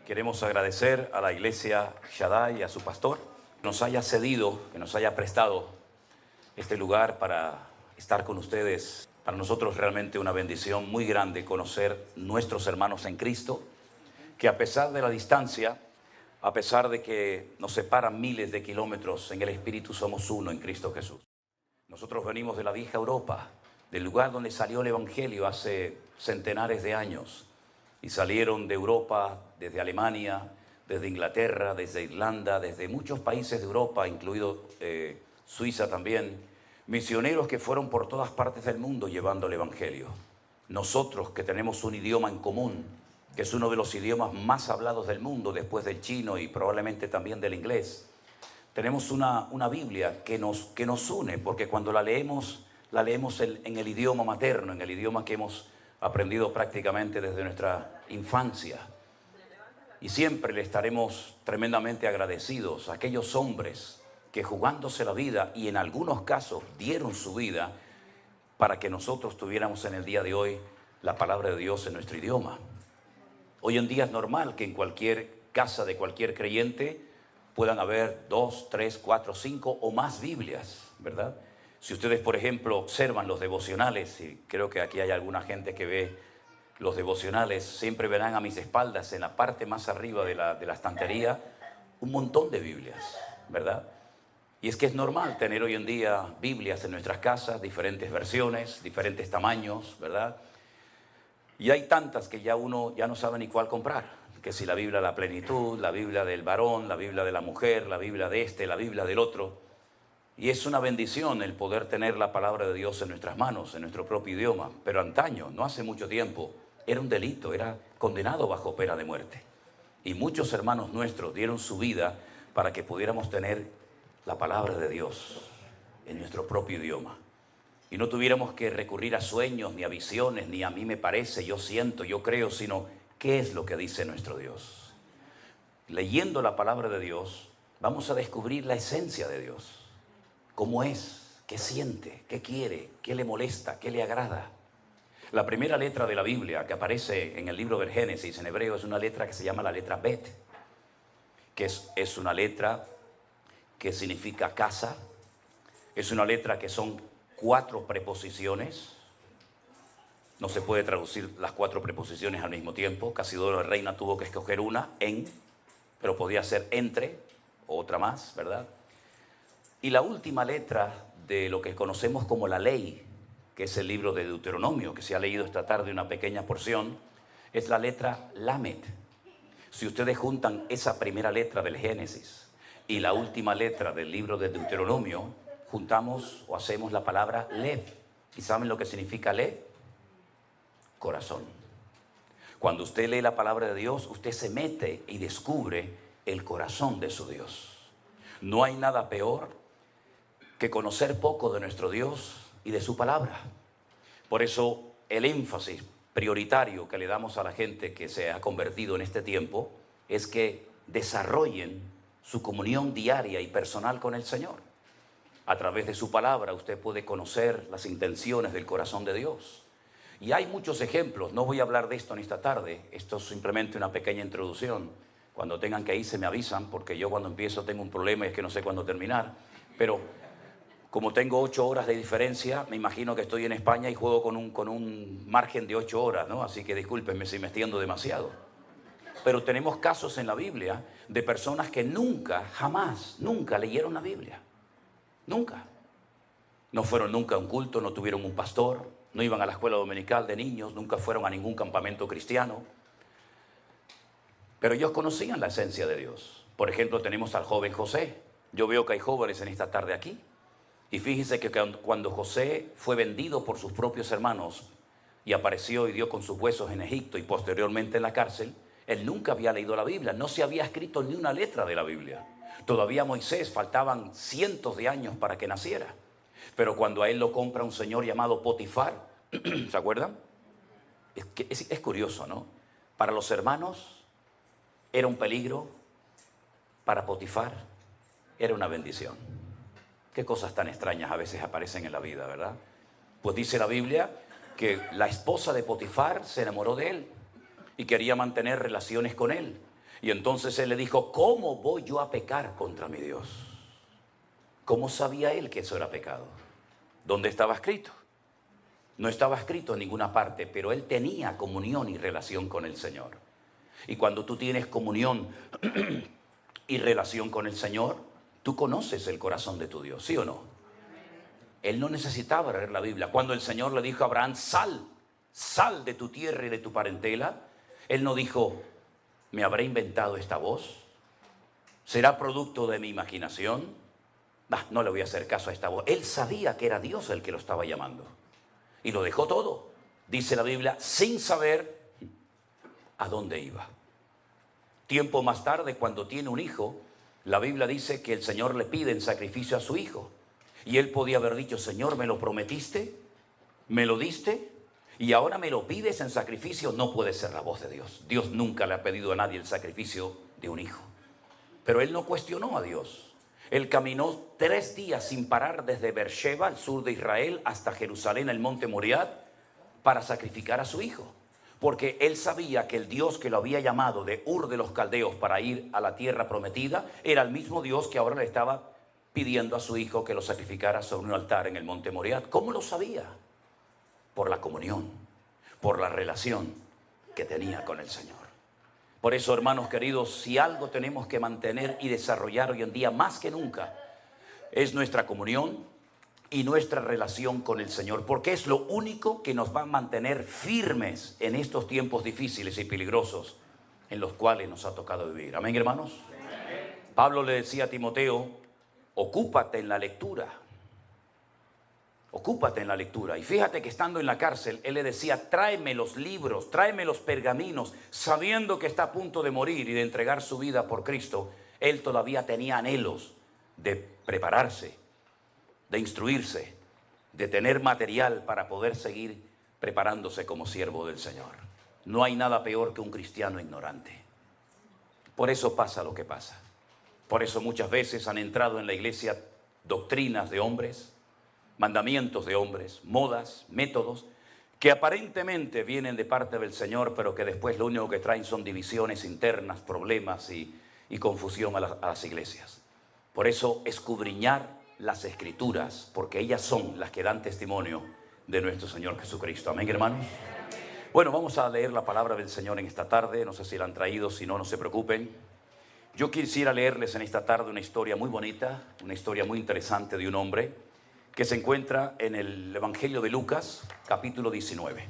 Queremos agradecer a la iglesia Shaddai y a su pastor que nos haya cedido, que nos haya prestado este lugar para estar con ustedes. Para nosotros realmente una bendición muy grande conocer nuestros hermanos en Cristo, que a pesar de la distancia, a pesar de que nos separan miles de kilómetros, en el Espíritu somos uno en Cristo Jesús. Nosotros venimos de la vieja Europa, del lugar donde salió el Evangelio hace centenares de años. Y salieron de Europa, desde Alemania, desde Inglaterra, desde Irlanda, desde muchos países de Europa, incluido Suiza también, misioneros que fueron por todas partes del mundo llevando el Evangelio. Nosotros que tenemos un idioma en común, que es uno de los idiomas más hablados del mundo después del chino y probablemente también del inglés, tenemos una Biblia que nos une, porque cuando la leemos en el idioma materno, en el idioma que hemos aprendido prácticamente desde nuestra infancia. Y siempre le estaremos tremendamente agradecidos a aquellos hombres que jugándose la vida y en algunos casos dieron su vida para que nosotros tuviéramos en el día de hoy la palabra de Dios en nuestro idioma. Hoy en día es normal que en cualquier casa de cualquier creyente puedan haber 2, 3, 4, 5 o más Biblias, ¿verdad? Si ustedes, por ejemplo, observan los devocionales, y creo que aquí hay alguna gente que ve los devocionales, siempre verán a mis espaldas, en la parte más arriba de la estantería, un montón de Biblias, ¿verdad? Y es que es normal tener hoy en día Biblias en nuestras casas, diferentes versiones, diferentes tamaños, ¿verdad? Y hay tantas que ya uno ya no sabe ni cuál comprar, que si la Biblia de la plenitud, la Biblia del varón, la Biblia de la mujer, la Biblia de este, la Biblia del otro. Y es una bendición el poder tener la palabra de Dios en nuestras manos, en nuestro propio idioma. Pero antaño, no hace mucho tiempo, era un delito, era condenado bajo pena de muerte. Y muchos hermanos nuestros dieron su vida para que pudiéramos tener la palabra de Dios en nuestro propio idioma. Y no tuviéramos que recurrir a sueños, ni a visiones, ni a mí me parece, yo siento, yo creo, sino qué es lo que dice nuestro Dios. Leyendo la palabra de Dios, vamos a descubrir la esencia de Dios. ¿Cómo es? ¿Qué siente? ¿Qué quiere? ¿Qué le molesta? ¿Qué le agrada? La primera letra de la Biblia que aparece en el libro del Génesis en hebreo es una letra que se llama la letra Bet, que es una letra que significa casa. Es una letra que son 4 preposiciones. No se puede traducir las 4 preposiciones al mismo tiempo. Casidoro de Reina tuvo que escoger una, en, pero podía ser entre, o otra más, ¿verdad? Y la última letra de lo que conocemos como la ley, que es el libro de Deuteronomio, que se ha leído esta tarde una pequeña porción, es la letra Lamed. Si ustedes juntan esa primera letra del Génesis y la última letra del libro de Deuteronomio, juntamos o hacemos la palabra Lev. ¿Y saben lo que significa Lev? Corazón. Cuando usted lee la palabra de Dios, usted se mete y descubre el corazón de su Dios. No hay nada peor que conocer poco de nuestro Dios y de su palabra. Por eso el énfasis prioritario que le damos a la gente que se ha convertido en este tiempo es que desarrollen su comunión diaria y personal con el Señor. A través de su palabra usted puede conocer las intenciones del corazón de Dios. Y hay muchos ejemplos, no voy a hablar de esto en esta tarde, esto es simplemente una pequeña introducción. Cuando tengan que irse me avisan, porque yo cuando empiezo tengo un problema y es que no sé cuándo terminar. Pero como tengo 8 horas de diferencia, me imagino que estoy en España y juego con un margen de 8 horas, ¿no? Así que discúlpenme si me extiendo demasiado. Pero tenemos casos en la Biblia de personas que nunca leyeron la Biblia. Nunca. No fueron nunca a un culto, no tuvieron un pastor, no iban a la escuela dominical de niños, nunca fueron a ningún campamento cristiano. Pero ellos conocían la esencia de Dios. Por ejemplo, tenemos al joven José. Yo veo que hay jóvenes en esta tarde aquí. Y fíjense que cuando José fue vendido por sus propios hermanos y apareció y dio con sus huesos en Egipto y posteriormente en la cárcel, él nunca había leído la Biblia, no se había escrito ni una letra de la Biblia. Todavía Moisés faltaban cientos de años para que naciera. Pero cuando a él lo compra un señor llamado Potifar, ¿se acuerdan? Es curioso, ¿no? Para los hermanos era un peligro, para Potifar era una bendición. Qué cosas tan extrañas a veces aparecen en la vida, ¿verdad? Pues dice la Biblia que la esposa de Potifar se enamoró de él y quería mantener relaciones con él. Y entonces él le dijo, ¿cómo voy yo a pecar contra mi Dios? ¿Cómo sabía él que eso era pecado? ¿Dónde estaba escrito? No estaba escrito en ninguna parte, pero él tenía comunión y relación con el Señor. Y cuando tú tienes comunión y relación con el Señor, tú conoces el corazón de tu Dios, ¿sí o no? Él no necesitaba leer la Biblia. Cuando el Señor le dijo a Abraham, sal de tu tierra y de tu parentela, él no dijo, ¿me habré inventado esta voz? ¿Será producto de mi imaginación? No le voy a hacer caso a esta voz. Él sabía que era Dios el que lo estaba llamando. Y lo dejó todo, dice la Biblia, sin saber a dónde iba. Tiempo más tarde, cuando tiene un hijo, la Biblia dice que el Señor le pide en sacrificio a su hijo. Y él podía haber dicho, Señor, ¿me lo prometiste? ¿Me lo diste? Y ahora me lo pides en sacrificio. No puede ser la voz de Dios. Dios nunca le ha pedido a nadie el sacrificio de un hijo. Pero él no cuestionó a Dios. Él caminó 3 días sin parar desde Beersheba, al sur de Israel, hasta Jerusalén, el monte Moriah, para sacrificar a su hijo. Porque él sabía que el Dios que lo había llamado de Ur de los Caldeos para ir a la tierra prometida, era el mismo Dios que ahora le estaba pidiendo a su hijo que lo sacrificara sobre un altar en el monte Moriah. ¿Cómo lo sabía? Por la comunión, por la relación que tenía con el Señor. Por eso, hermanos queridos, si algo tenemos que mantener y desarrollar hoy en día más que nunca, es nuestra comunión y nuestra relación con el Señor, porque es lo único que nos va a mantener firmes en estos tiempos difíciles y peligrosos en los cuales nos ha tocado vivir. Amén, hermanos. Amén. Pablo le decía a Timoteo, ocúpate en la lectura. Ocúpate en la lectura. Y fíjate que estando en la cárcel, él le decía, tráeme los libros, tráeme los pergaminos, sabiendo que está a punto de morir y de entregar su vida por Cristo. Él todavía tenía anhelos de prepararse, de instruirse, de tener material para poder seguir preparándose como siervo del Señor. No hay nada peor que un cristiano ignorante. Por eso pasa lo que pasa. Por eso muchas veces han entrado en la iglesia doctrinas de hombres, mandamientos de hombres, modas, métodos, que aparentemente vienen de parte del Señor, pero que después lo único que traen son divisiones internas, problemas y confusión a las iglesias. Por eso, escudriñar las Escrituras, porque ellas son las que dan testimonio de nuestro Señor Jesucristo. Amén, hermanos. Bueno, vamos a leer la palabra del Señor en esta tarde. No sé si la han traído, si no, no se preocupen. Yo quisiera leerles en esta tarde una historia muy bonita, una historia muy interesante de un hombre que se encuentra en el Evangelio de Lucas, capítulo 19.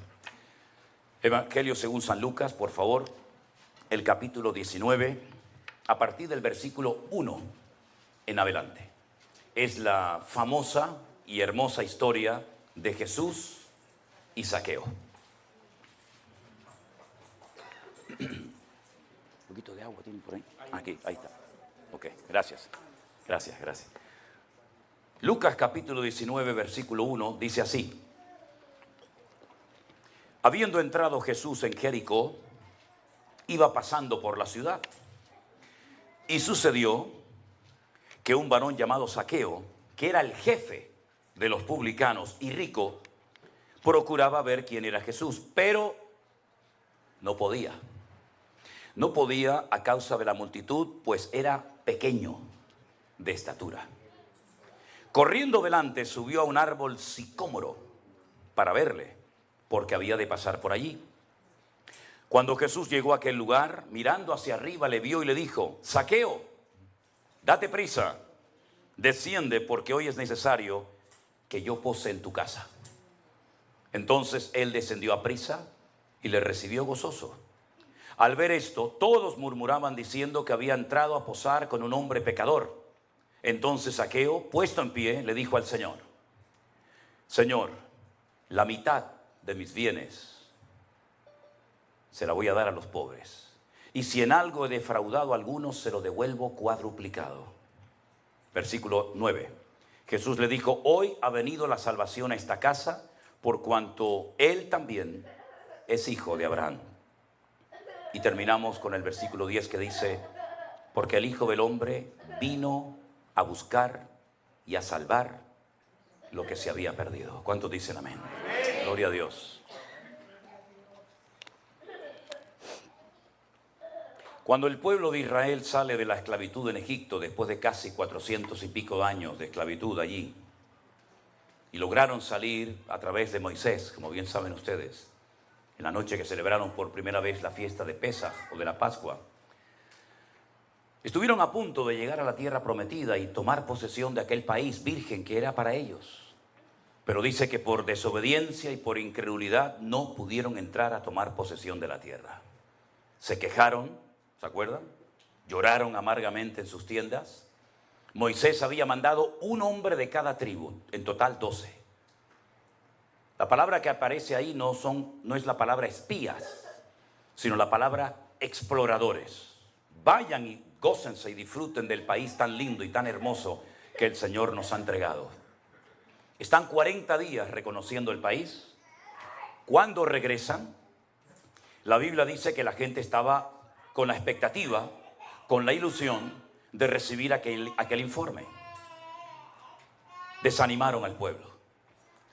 Evangelio según San Lucas, por favor, el capítulo 19, a partir del versículo 1 en adelante. Es la famosa y hermosa historia de Jesús y Zaqueo. Un poquito de agua tiene por ahí. Aquí, ahí está. Ok, gracias. Gracias. Lucas capítulo 19, versículo 1, dice así. Habiendo entrado Jesús en Jericó, iba pasando por la ciudad. Y sucedió que un varón llamado Zaqueo, que era el jefe de los publicanos y rico, procuraba ver quién era Jesús, pero no podía. No podía a causa de la multitud, pues era pequeño de estatura. Corriendo delante, subió a un árbol sicómoro para verle, porque había de pasar por allí. Cuando Jesús llegó a aquel lugar, mirando hacia arriba, le vio y le dijo, Zaqueo, date prisa, desciende, porque hoy es necesario que yo pose en tu casa. Entonces él descendió a prisa y le recibió gozoso. Al ver esto, todos murmuraban diciendo que había entrado a posar con un hombre pecador. Entonces Zaqueo, puesto en pie, le dijo al Señor, Señor, la mitad de mis bienes se la voy a dar a los pobres. Y si en algo he defraudado a algunos, se lo devuelvo cuadruplicado. Versículo 9. Jesús le dijo, hoy ha venido la salvación a esta casa, por cuanto él también es hijo de Abraham. Y terminamos con el versículo 10 que dice, porque el Hijo del Hombre vino a buscar y a salvar lo que se había perdido. ¿Cuántos dicen amén? Amén. Gloria a Dios. Cuando el pueblo de Israel sale de la esclavitud en Egipto, después de casi 400 y pico de años de esclavitud allí, y lograron salir a través de Moisés, como bien saben ustedes, en la noche que celebraron por primera vez la fiesta de Pesaj o de la Pascua, estuvieron a punto de llegar a la tierra prometida y tomar posesión de aquel país virgen que era para ellos. Pero dice que por desobediencia y por incredulidad no pudieron entrar a tomar posesión de la tierra. Se quejaron, ¿se acuerdan? Lloraron amargamente en sus tiendas. Moisés había mandado un hombre de cada tribu, en total 12. La palabra que aparece ahí no es la palabra espías, sino la palabra exploradores. Vayan y gócense y disfruten del país tan lindo y tan hermoso que el Señor nos ha entregado. Están 40 días reconociendo el país. Cuando regresan, la Biblia dice que la gente estaba con la expectativa, con la ilusión de recibir aquel informe. Desanimaron al pueblo.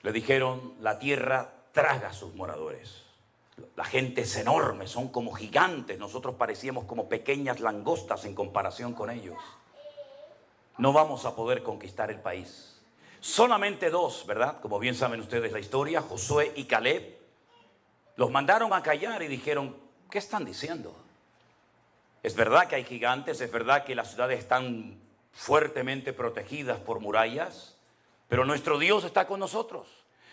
Le dijeron, la tierra traga a sus moradores. La gente es enorme, son como gigantes. Nosotros parecíamos como pequeñas langostas en comparación con ellos. No vamos a poder conquistar el país. Solamente 2, ¿verdad? Como bien saben ustedes la historia, Josué y Caleb, los mandaron a callar y dijeron, ¿qué están diciendo? Es verdad que hay gigantes, es verdad que las ciudades están fuertemente protegidas por murallas, pero nuestro Dios está con nosotros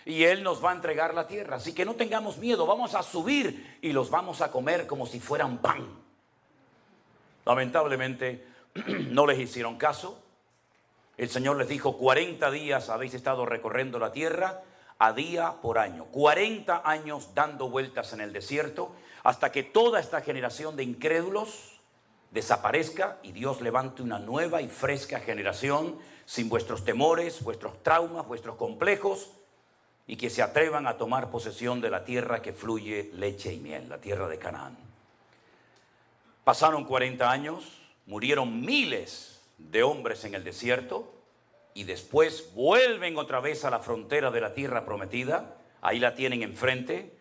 y Él nos va a entregar la tierra. Así que no tengamos miedo, vamos a subir y los vamos a comer como si fueran pan. Lamentablemente no les hicieron caso. El Señor les dijo, 40 días habéis estado recorriendo la tierra a día por año. 40 años dando vueltas en el desierto hasta que toda esta generación de incrédulos desaparezca y Dios levante una nueva y fresca generación sin vuestros temores, vuestros traumas, vuestros complejos y que se atrevan a tomar posesión de la tierra que fluye leche y miel, la tierra de Canaán. Pasaron 40 años, murieron miles de hombres en el desierto y después vuelven otra vez a la frontera de la tierra prometida. Ahí la tienen enfrente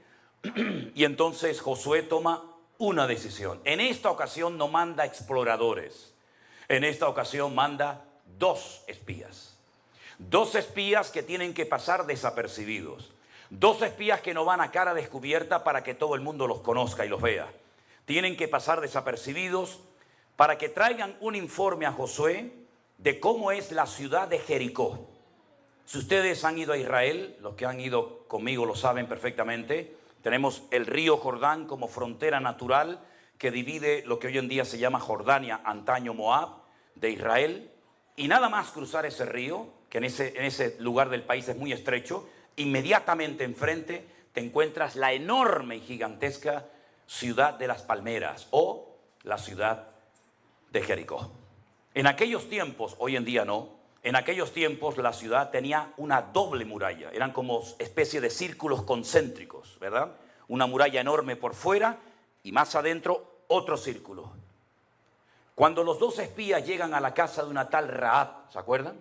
y entonces Josué toma una decisión. En esta ocasión no manda exploradores, en esta ocasión manda 2 espías. 2 espías que tienen que pasar desapercibidos. 2 espías que no van a cara descubierta para que todo el mundo los conozca y los vea. Tienen que pasar desapercibidos para que traigan un informe a Josué de cómo es la ciudad de Jericó. Si ustedes han ido a Israel, los que han ido conmigo lo saben perfectamente, tenemos el río Jordán como frontera natural que divide lo que hoy en día se llama Jordania, antaño Moab, de Israel. Y nada más cruzar ese río, que en ese lugar del país es muy estrecho, inmediatamente enfrente te encuentras la enorme y gigantesca ciudad de las palmeras o la ciudad de Jericó. En aquellos tiempos, hoy en día no, en aquellos tiempos la ciudad tenía una doble muralla, eran como especie de círculos concéntricos, ¿verdad? Una muralla enorme por fuera y más adentro otro círculo. Cuando los 2 espías llegan a la casa de una tal Rahab, ¿se acuerdan?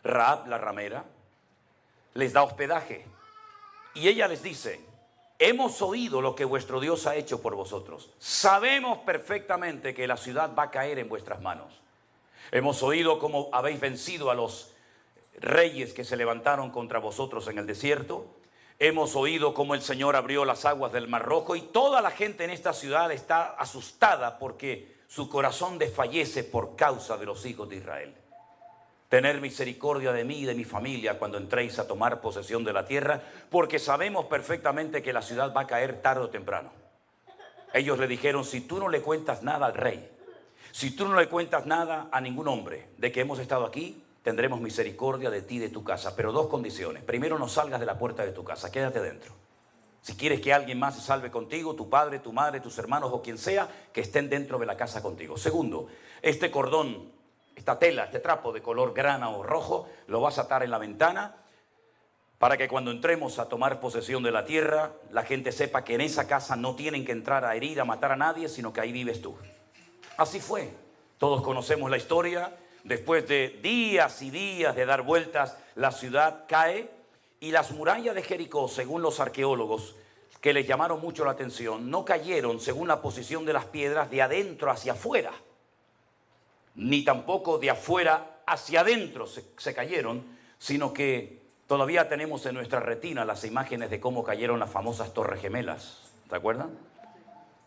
Rahab la ramera, les da hospedaje y ella les dice, hemos oído lo que vuestro Dios ha hecho por vosotros. Sabemos perfectamente que la ciudad va a caer en vuestras manos. Hemos oído cómo habéis vencido a los reyes que se levantaron contra vosotros en el desierto. Hemos oído cómo el Señor abrió las aguas del Mar Rojo y toda la gente en esta ciudad está asustada porque su corazón desfallece por causa de los hijos de Israel. Tener misericordia de mí y de mi familia cuando entréis a tomar posesión de la tierra, porque sabemos perfectamente que la ciudad va a caer tarde o temprano. Ellos le dijeron, si tú no le cuentas nada al rey, si tú no le cuentas nada a ningún hombre de que hemos estado aquí, tendremos misericordia de ti y de tu casa. Pero 2 condiciones. Primero, no salgas de la puerta de tu casa, quédate dentro. Si quieres que alguien más se salve contigo, tu padre, tu madre, tus hermanos o quien sea, que estén dentro de la casa contigo. Segundo, este cordón, esta tela, este trapo de color grana o rojo, lo vas a atar en la ventana para que cuando entremos a tomar posesión de la tierra, la gente sepa que en esa casa no tienen que entrar a herir, a matar a nadie, sino que ahí vives tú. Así fue. Todos conocemos la historia. Después de días y días de dar vueltas, la ciudad cae y las murallas de Jericó, según los arqueólogos, que les llamaron mucho la atención. No cayeron según la posición de las piedras de adentro hacia afuera, ni tampoco de afuera hacia adentro se cayeron, sino que todavía tenemos en nuestra retina las imágenes de cómo cayeron las famosas Torres Gemelas. ¿Se acuerdan?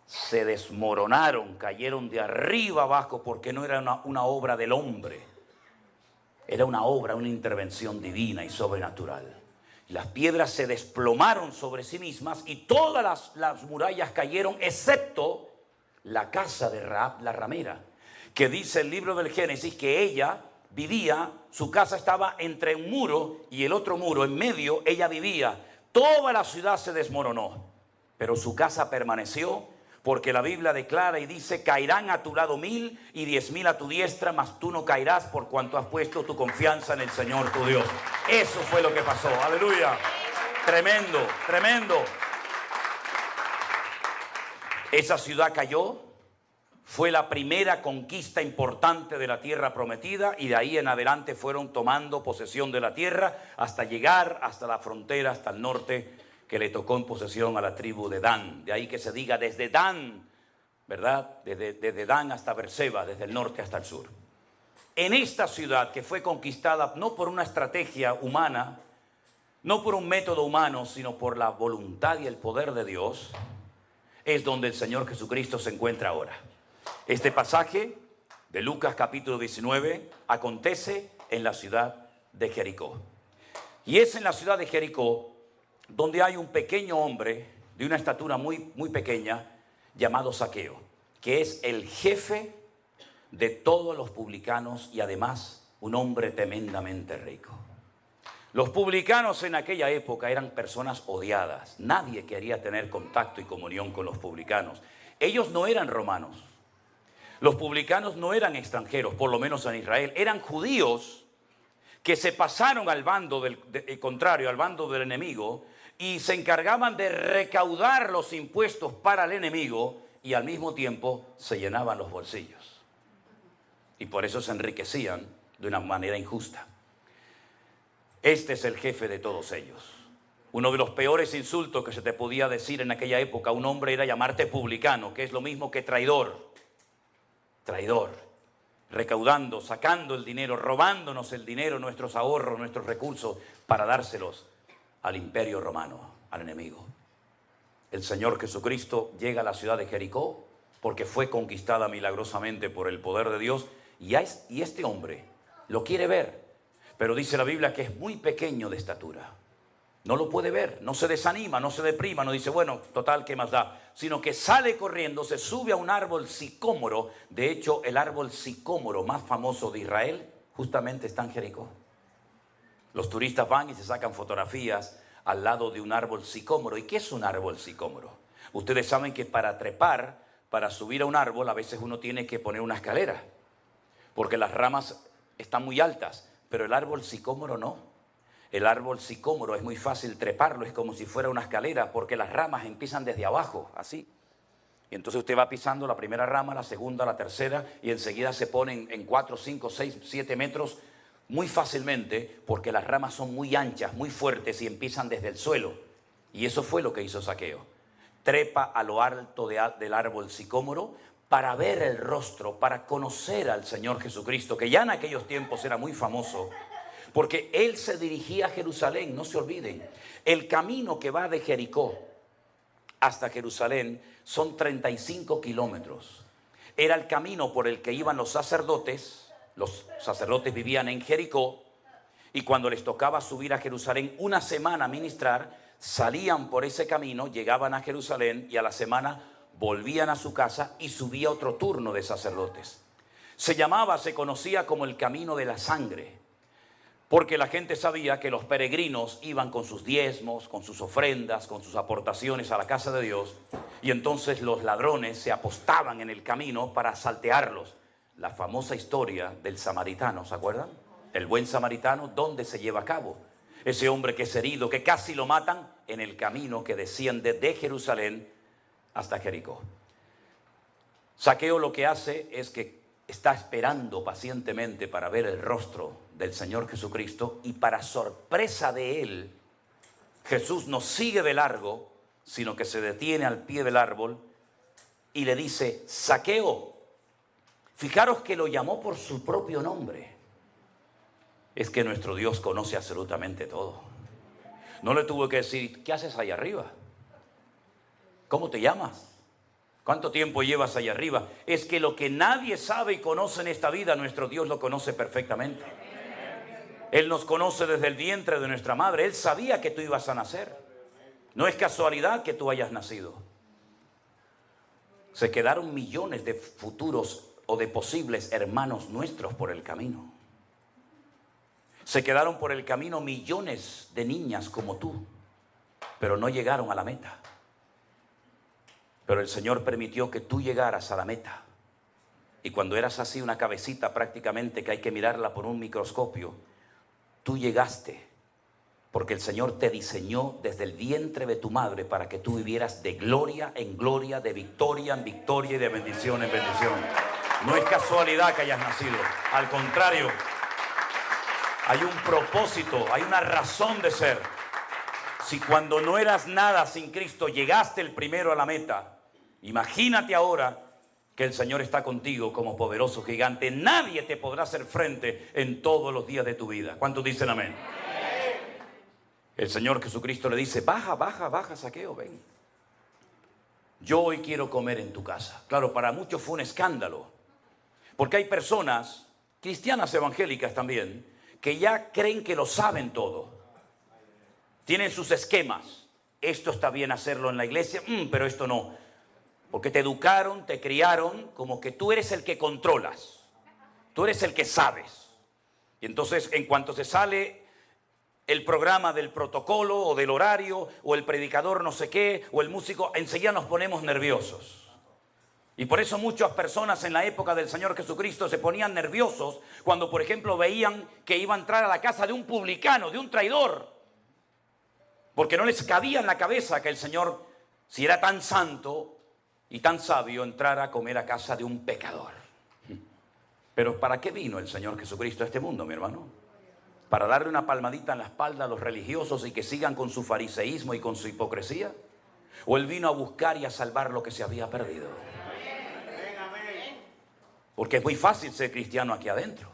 Se desmoronaron, cayeron de arriba abajo, porque no era una obra del hombre. Era una obra, una intervención divina y sobrenatural. Y las piedras se desplomaron sobre sí mismas y todas las murallas cayeron, excepto la casa de Rahab la ramera, que dice el libro del Génesis que ella vivía, su casa estaba entre un muro y el otro muro, en medio ella vivía. Toda la ciudad se desmoronó, pero su casa permaneció, porque la Biblia declara y dice: caerán a tu lado 1000 y 10.000 a tu diestra, mas tú no caerás, por cuanto has puesto tu confianza en el Señor tu Dios. Eso fue lo que pasó. Aleluya. Tremendo, tremendo. Esa ciudad cayó. Fue la primera conquista importante de la tierra prometida, y de ahí en adelante fueron tomando posesión de la tierra hasta llegar hasta la frontera, hasta el norte, que le tocó en posesión a la tribu de Dan. De ahí que se diga desde Dan, ¿verdad? Desde Dan hasta Berseba, desde el norte hasta el sur. En esta ciudad, que fue conquistada no por una estrategia humana, no por un método humano, sino por la voluntad y el poder de Dios, es donde el Señor Jesucristo se encuentra ahora. Este pasaje de Lucas capítulo 19 acontece en la ciudad de Jericó. Y es en la ciudad de Jericó donde hay un pequeño hombre de una estatura muy, muy pequeña, llamado Zaqueo, que es el jefe de todos los publicanos y además un hombre tremendamente rico. Los publicanos en aquella época eran personas odiadas. Nadie quería tener contacto y comunión con los publicanos. Ellos no eran romanos. Los publicanos no eran extranjeros, por lo menos en Israel. Eran judíos que se pasaron al bando contrario, al bando del enemigo, y se encargaban de recaudar los impuestos para el enemigo, y al mismo tiempo se llenaban los bolsillos. Y por eso se enriquecían de una manera injusta. Este es el jefe de todos ellos. Uno de los peores insultos que se te podía decir en aquella época a un hombre era llamarte publicano, que es lo mismo que traidor. Traidor. Recaudando, sacando el dinero, robándonos el dinero, nuestros ahorros, nuestros recursos, para dárselos al imperio romano, al enemigo. El Señor Jesucristo llega a la ciudad de Jericó porque fue conquistada milagrosamente por el poder de Dios, y este hombre lo quiere ver, pero dice la Biblia que es muy pequeño de estatura. No lo puede ver, no se desanima, no se deprima, no dice, bueno, total, ¿qué más da? Sino que sale corriendo, se sube a un árbol sicómoro. De hecho, el árbol sicómoro más famoso de Israel justamente está en Jericó. Los turistas van y se sacan fotografías al lado de un árbol sicómoro. ¿Y qué es un árbol sicómoro? Ustedes saben que para trepar, para subir a un árbol, a veces uno tiene que poner una escalera, porque las ramas están muy altas, pero el árbol sicómoro no. El árbol sicómoro es muy fácil treparlo, es como si fuera una escalera, porque las ramas empiezan desde abajo, así. Y entonces usted va pisando la primera rama, la segunda, la tercera, y enseguida se ponen en 4, 5, 6, 7 metros muy fácilmente, porque las ramas son muy anchas, muy fuertes y empiezan desde el suelo. Y eso fue lo que hizo Zaqueo. Trepa a lo alto del árbol sicómoro para ver el rostro, para conocer al Señor Jesucristo, que ya en aquellos tiempos era muy famoso, porque él se dirigía a Jerusalén. No se olviden, el camino que va de Jericó hasta Jerusalén son 35 kilómetros. Era el camino por el que iban los sacerdotes. Los sacerdotes vivían en Jericó, y cuando les tocaba subir a Jerusalén una semana a ministrar, salían por ese camino, llegaban a Jerusalén y a la semana volvían a su casa y subía otro turno de sacerdotes. Se conocía como el camino de la sangre, porque la gente sabía que los peregrinos iban con sus diezmos, con sus ofrendas, con sus aportaciones a la casa de Dios, y entonces los ladrones se apostaban en el camino para saltearlos. La famosa historia del samaritano, ¿se acuerdan? El buen samaritano, ¿dónde se lleva a cabo? Ese hombre que es herido, que casi lo matan, en el camino que desciende de Jerusalén hasta Jericó. Zaqueo lo que hace es que está esperando pacientemente para ver el rostro del Señor Jesucristo, y para sorpresa de él, Jesús nos sigue de largo, sino que se detiene al pie del árbol y le dice, Zaqueo. Fijaros que lo llamó por su propio nombre. Es que nuestro Dios conoce absolutamente todo. No le tuvo que decir, ¿qué haces allá arriba? ¿Cómo te llamas? ¿Cuánto tiempo llevas allá arriba? Es que lo que nadie sabe y conoce en esta vida, nuestro Dios lo conoce perfectamente. Él nos conoce desde el vientre de nuestra madre. Él sabía que tú ibas a nacer. No es casualidad que tú hayas nacido. Se quedaron millones de futuros o de posibles hermanos nuestros por el camino. Se quedaron por el camino millones de niñas como tú, pero no llegaron a la meta. Pero el Señor permitió que tú llegaras a la meta. Y cuando eras así una cabecita prácticamente que hay que mirarla por un microscopio, tú llegaste porque el Señor te diseñó desde el vientre de tu madre para que tú vivieras de gloria en gloria, de victoria en victoria y de bendición en bendición. No es casualidad que hayas nacido. Al contrario, hay un propósito, hay una razón de ser. Si cuando no eras nada sin Cristo llegaste el primero a la meta, imagínate ahora que el Señor está contigo como poderoso gigante. Nadie te podrá hacer frente en todos los días de tu vida. ¿Cuántos dicen amén? El Señor Jesucristo le dice, baja, baja, baja, Zaqueo, ven. Yo hoy quiero comer en tu casa. Claro, para muchos fue un escándalo. Porque hay personas, cristianas evangélicas también, que ya creen que lo saben todo. Tienen sus esquemas. Esto está bien hacerlo en la iglesia, pero esto no. Porque te educaron, te criaron como que tú eres el que controlas. Tú eres el que sabes. Y entonces, en cuanto se sale el programa del protocolo o del horario, o el predicador no sé qué, o el músico, enseguida nos ponemos nerviosos. Y por eso muchas personas en la época del Señor Jesucristo se ponían nerviosos cuando, por ejemplo, veían que iba a entrar a la casa de un publicano, de un traidor. Porque no les cabía en la cabeza que el Señor, si era tan santo y tan sabio, entrara a comer a casa de un pecador. Pero ¿para qué vino el Señor Jesucristo a este mundo, mi hermano? ¿Para darle una palmadita en la espalda a los religiosos y que sigan con su fariseísmo y con su hipocresía? ¿O Él vino a buscar y a salvar lo que se había perdido? Porque es muy fácil ser cristiano aquí adentro.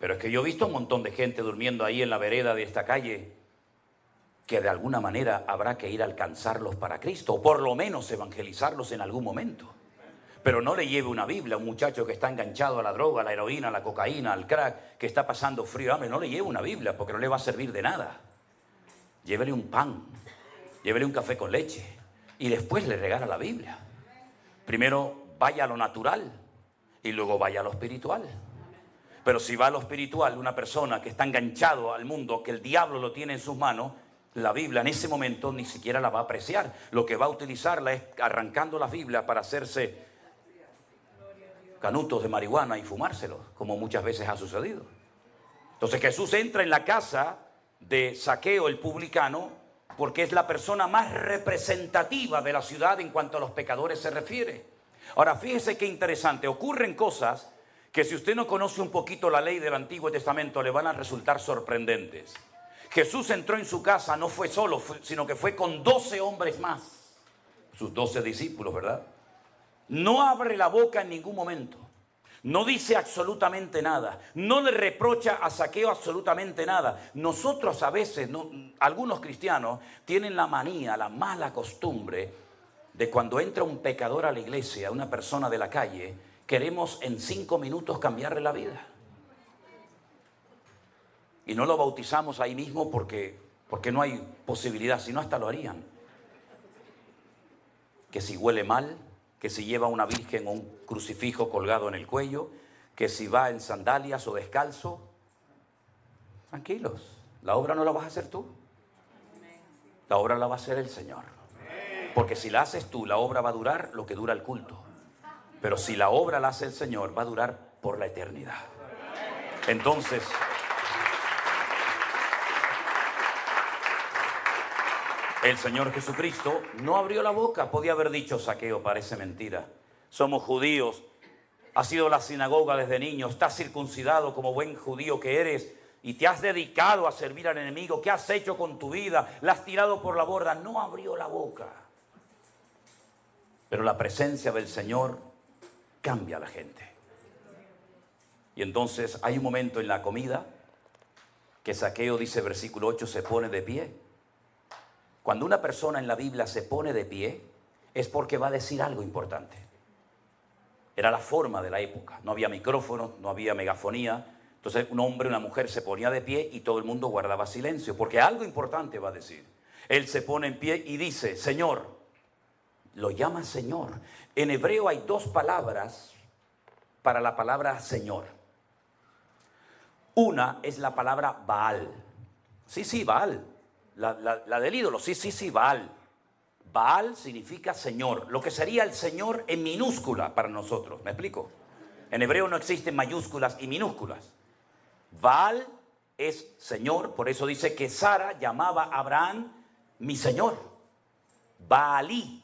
Pero es que yo he visto un montón de gente durmiendo ahí en la vereda de esta calle que de alguna manera habrá que ir a alcanzarlos para Cristo, o por lo menos evangelizarlos en algún momento. Pero no le lleve una Biblia a un muchacho que está enganchado a la droga, a la heroína, a la cocaína, al crack, que está pasando frío, hambre. No le lleve una Biblia porque no le va a servir de nada. Llévele un pan, llévele un café con leche y después le regala la Biblia. Primero vaya a lo natural y luego vaya a lo espiritual. Pero si va a lo espiritual, una persona que está enganchado al mundo, que el diablo lo tiene en sus manos, la Biblia en ese momento ni siquiera la va a apreciar. Lo que va a utilizarla es arrancando la Biblia para hacerse canutos de marihuana y fumárselos, como muchas veces ha sucedido. Entonces Jesús entra en la casa de Zaqueo, el publicano, porque es la persona más representativa de la ciudad en cuanto a los pecadores se refiere. Ahora, fíjese qué interesante, ocurren cosas que si usted no conoce un poquito la ley del Antiguo Testamento le van a resultar sorprendentes. Jesús entró en su casa, no fue solo, sino que fue con 12 hombres más, sus 12 discípulos, ¿verdad? No abre la boca en ningún momento, no dice absolutamente nada, no le reprocha a Zaqueo absolutamente nada. Nosotros a veces, algunos cristianos tienen la manía, la mala costumbre de cuando entra un pecador a la iglesia, una persona de la calle, queremos en 5 minutos cambiarle la vida. Y no lo bautizamos ahí mismo porque no hay posibilidad, si no hasta lo harían. Que si huele mal, que si lleva una virgen o un crucifijo colgado en el cuello, que si va en sandalias o descalzo. Tranquilos, la obra no la vas a hacer tú. La obra la va a hacer el Señor. Porque si la haces tú, la obra va a durar lo que dura el culto. Pero si la obra la hace el Señor, va a durar por la eternidad. Entonces, el Señor Jesucristo no abrió la boca. Podía haber dicho, Zaqueo, parece mentira. Somos judíos, has ido a la sinagoga desde niño, estás circuncidado como buen judío que eres y te has dedicado a servir al enemigo. ¿Qué has hecho con tu vida? La has tirado por la borda. No abrió la boca. Pero la presencia del Señor cambia a la gente. Y entonces hay un momento en la comida que Zaqueo, dice versículo 8, se pone de pie. Cuando una persona en la Biblia se pone de pie, es porque va a decir algo importante. Era la forma de la época. No había micrófono, no había megafonía. Entonces un hombre, una mujer se ponía de pie y todo el mundo guardaba silencio, porque algo importante va a decir. Él se pone en pie y dice, Señor. Lo llama Señor. En hebreo hay dos palabras para la palabra Señor. Una es la palabra Baal. Sí, Baal. La del ídolo. Sí, Baal. Baal significa Señor. Lo que sería el Señor en minúscula para nosotros. ¿Me explico? En hebreo no existen mayúsculas y minúsculas. Baal es Señor. Por eso dice que Sara llamaba a Abraham mi Señor. Baalí.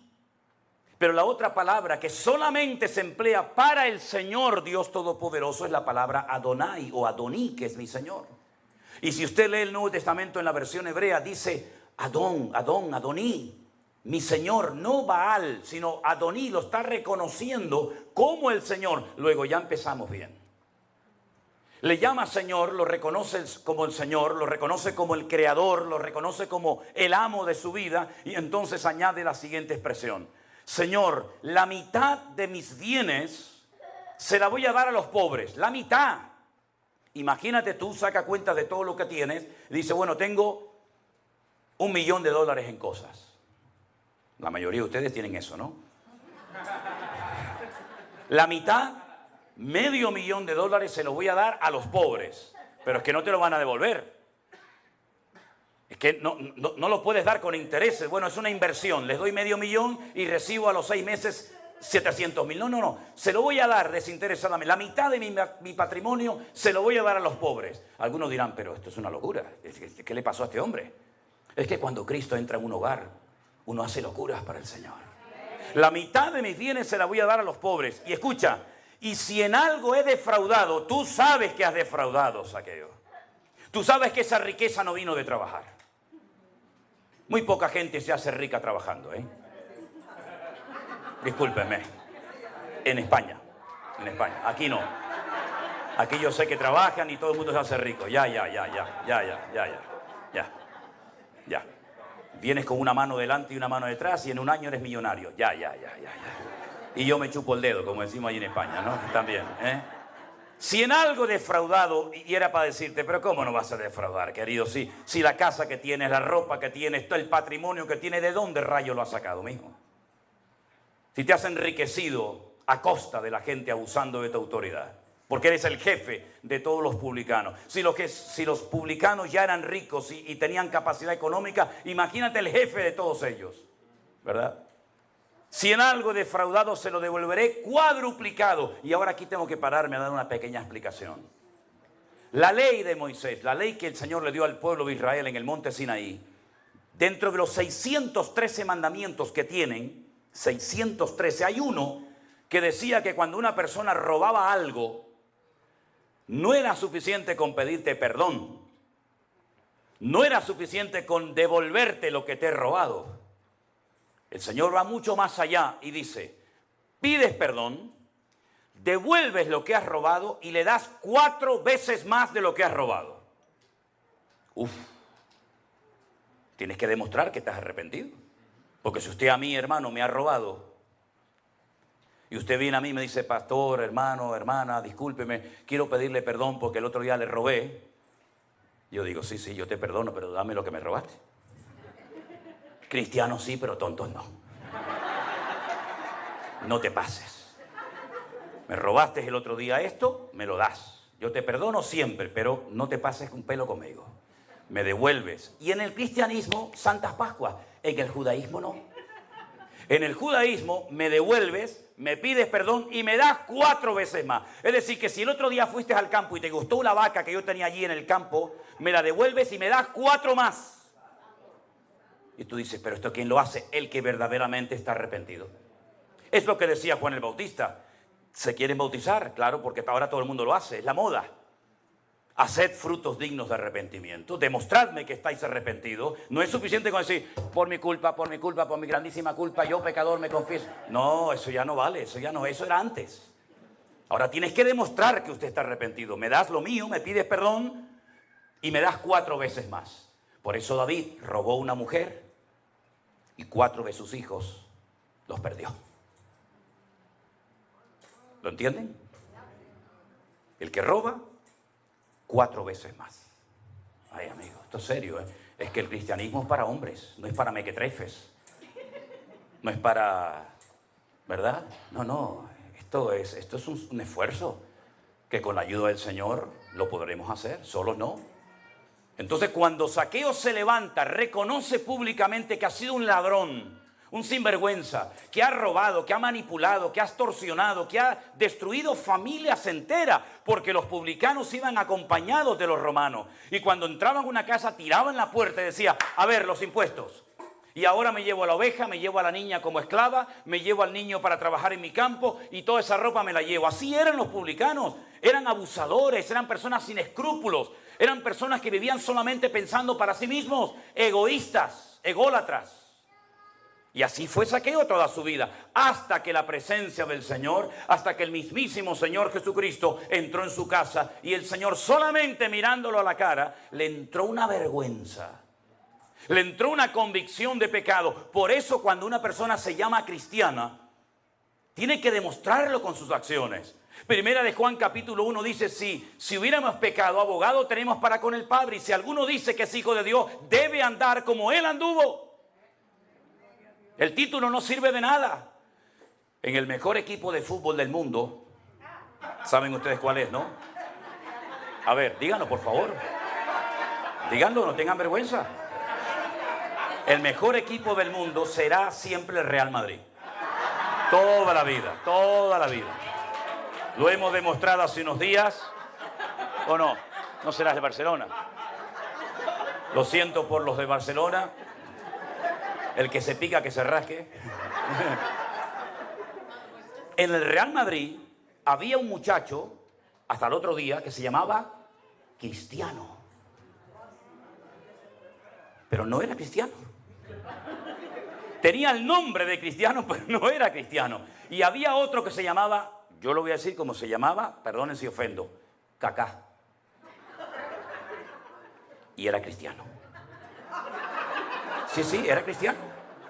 Pero la otra palabra que solamente se emplea para el Señor Dios Todopoderoso es la palabra Adonai o Adoní, que es mi Señor. Y si usted lee el Nuevo Testamento en la versión hebrea, dice Adoní, mi Señor, no Baal, sino Adoní, lo está reconociendo como el Señor. Luego ya empezamos bien. Le llama Señor, lo reconoce como el Señor, lo reconoce como el Creador, lo reconoce como el amo de su vida y entonces añade la siguiente expresión. Señor, la mitad de mis bienes se la voy a dar a los pobres, la mitad. Imagínate tú, saca cuenta de todo lo que tienes y dice, bueno, tengo $1.000.000 en cosas. La mayoría de ustedes tienen eso, ¿no? La mitad, $500.000 se lo voy a dar a los pobres, pero es que no te lo van a devolver. Es que no lo puedes dar con intereses. Bueno, es una inversión. Les doy $500.000 y recibo a los 6 meses 700.000. No. Se lo voy a dar desinteresadamente. La mitad de mi patrimonio se lo voy a dar a los pobres. Algunos dirán, pero esto es una locura. ¿Qué le pasó a este hombre? Es que cuando Cristo entra en un hogar, uno hace locuras para el Señor. La mitad de mis bienes se la voy a dar a los pobres. Y escucha, y si en algo he defraudado, tú sabes que has defraudado, Zaqueo. Tú sabes que esa riqueza no vino de trabajar. Muy poca gente se hace rica trabajando, ¿eh? Discúlpenme. En España. Aquí no. Aquí yo sé que trabajan y todo el mundo se hace rico. Ya. Vienes con una mano delante y una mano detrás y en un año eres millonario. Ya. Y yo me chupo el dedo, como decimos ahí en España, ¿no? También, ¿eh? Si en algo defraudado, y era para decirte, pero ¿cómo no vas a defraudar, querido? Si la casa que tienes, la ropa que tienes, todo el patrimonio que tienes, ¿de dónde rayo lo has sacado, mijo? Si te has enriquecido a costa de la gente abusando de tu autoridad, porque eres el jefe de todos los publicanos. Si los publicanos ya eran ricos y tenían capacidad económica, imagínate el jefe de todos ellos, ¿verdad? Si en algo defraudado se lo devolveré cuadruplicado. Y ahora aquí tengo que pararme a dar una pequeña explicación. La ley de Moisés, la ley que el Señor le dio al pueblo de Israel en el monte Sinaí, dentro de los 613 mandamientos que tienen, 613, hay uno que decía que cuando una persona robaba algo, no era suficiente con pedirte perdón. No era suficiente con devolverte lo que te he robado. El Señor va mucho más allá y dice, pides perdón, devuelves lo que has robado y le das 4 veces más de lo que has robado. Tienes que demostrar que estás arrepentido. Porque si usted a mí, hermano, me ha robado y usted viene a mí y me dice, pastor, hermano, hermana, discúlpeme, quiero pedirle perdón porque el otro día le robé. Yo digo, sí, yo te perdono, pero dame lo que me robaste. Cristianos sí, pero tontos no. No te pases. Me robaste el otro día esto, me lo das. Yo te perdono siempre, pero no te pases un pelo conmigo. Me devuelves. Y en el cristianismo, Santas Pascuas. En el judaísmo no. En el judaísmo me devuelves, me pides perdón y me das 4 veces más. Es decir, que si el otro día fuiste al campo y te gustó una vaca que yo tenía allí en el campo, me la devuelves y me das 4 más. Y tú dices, pero ¿esto quién lo hace? El que verdaderamente está arrepentido. Es lo que decía Juan el Bautista. ¿Se quieren bautizar? Claro, porque ahora todo el mundo lo hace, es la moda. Haced frutos dignos de arrepentimiento. Demostradme que estáis arrepentidos. No es suficiente con decir, por mi culpa, por mi grandísima culpa, yo pecador me confieso. No, eso ya no vale, eso era antes. Ahora tienes que demostrar que usted está arrepentido. Me das lo mío, me pides perdón y me das 4 veces más. Por eso David robó una mujer y 4 de sus hijos los perdió. ¿Lo entienden? El que roba, 4 veces más. Ay, amigo, esto es serio, ¿eh? Es que el cristianismo es para hombres, no es para mequetrefes. No es para... ¿Verdad? No, esto es un esfuerzo que con la ayuda del Señor lo podremos hacer, solos no. Entonces, cuando Zaqueo se levanta, reconoce públicamente que ha sido un ladrón, un sinvergüenza, que ha robado, que ha manipulado, que ha extorsionado, que ha destruido familias enteras, porque los publicanos iban acompañados de los romanos. Y cuando entraban a una casa, tiraban la puerta y decía, a ver, los impuestos. Y ahora me llevo a la oveja, me llevo a la niña como esclava, me llevo al niño para trabajar en mi campo y toda esa ropa me la llevo. Así eran los publicanos, eran abusadores, eran personas sin escrúpulos, eran personas que vivían solamente pensando para sí mismos, egoístas, ególatras. Y así fue Zaqueo toda su vida, hasta que la presencia del Señor, hasta que el mismísimo Señor Jesucristo entró en su casa y el Señor solamente mirándolo a la cara, le entró una vergüenza, le entró una convicción de pecado. Por eso cuando una persona se llama cristiana, tiene que demostrarlo con sus acciones. Primera de Juan capítulo 1 dice, si hubiéramos pecado, abogado tenemos para con el Padre, y si alguno dice que es hijo de Dios, debe andar como Él anduvo. El título no sirve de nada. En el mejor equipo de fútbol del mundo, ¿saben ustedes cuál es, no? A ver, díganlo por favor. Díganlo, no tengan vergüenza. El mejor equipo del mundo será siempre el Real Madrid. Toda la vida, toda la vida. Lo hemos demostrado hace unos días. ¿O no? No serás de Barcelona. Lo siento por los de Barcelona. El que se pica, que se rasque. En el Real Madrid había un muchacho, hasta el otro día, que se llamaba Cristiano. Pero no era cristiano. Tenía el nombre de cristiano, pero no era cristiano. Y había otro que se llamaba, yo lo voy a decir como se llamaba, perdonen si ofendo, Kaká. Y era cristiano. Sí, era cristiano.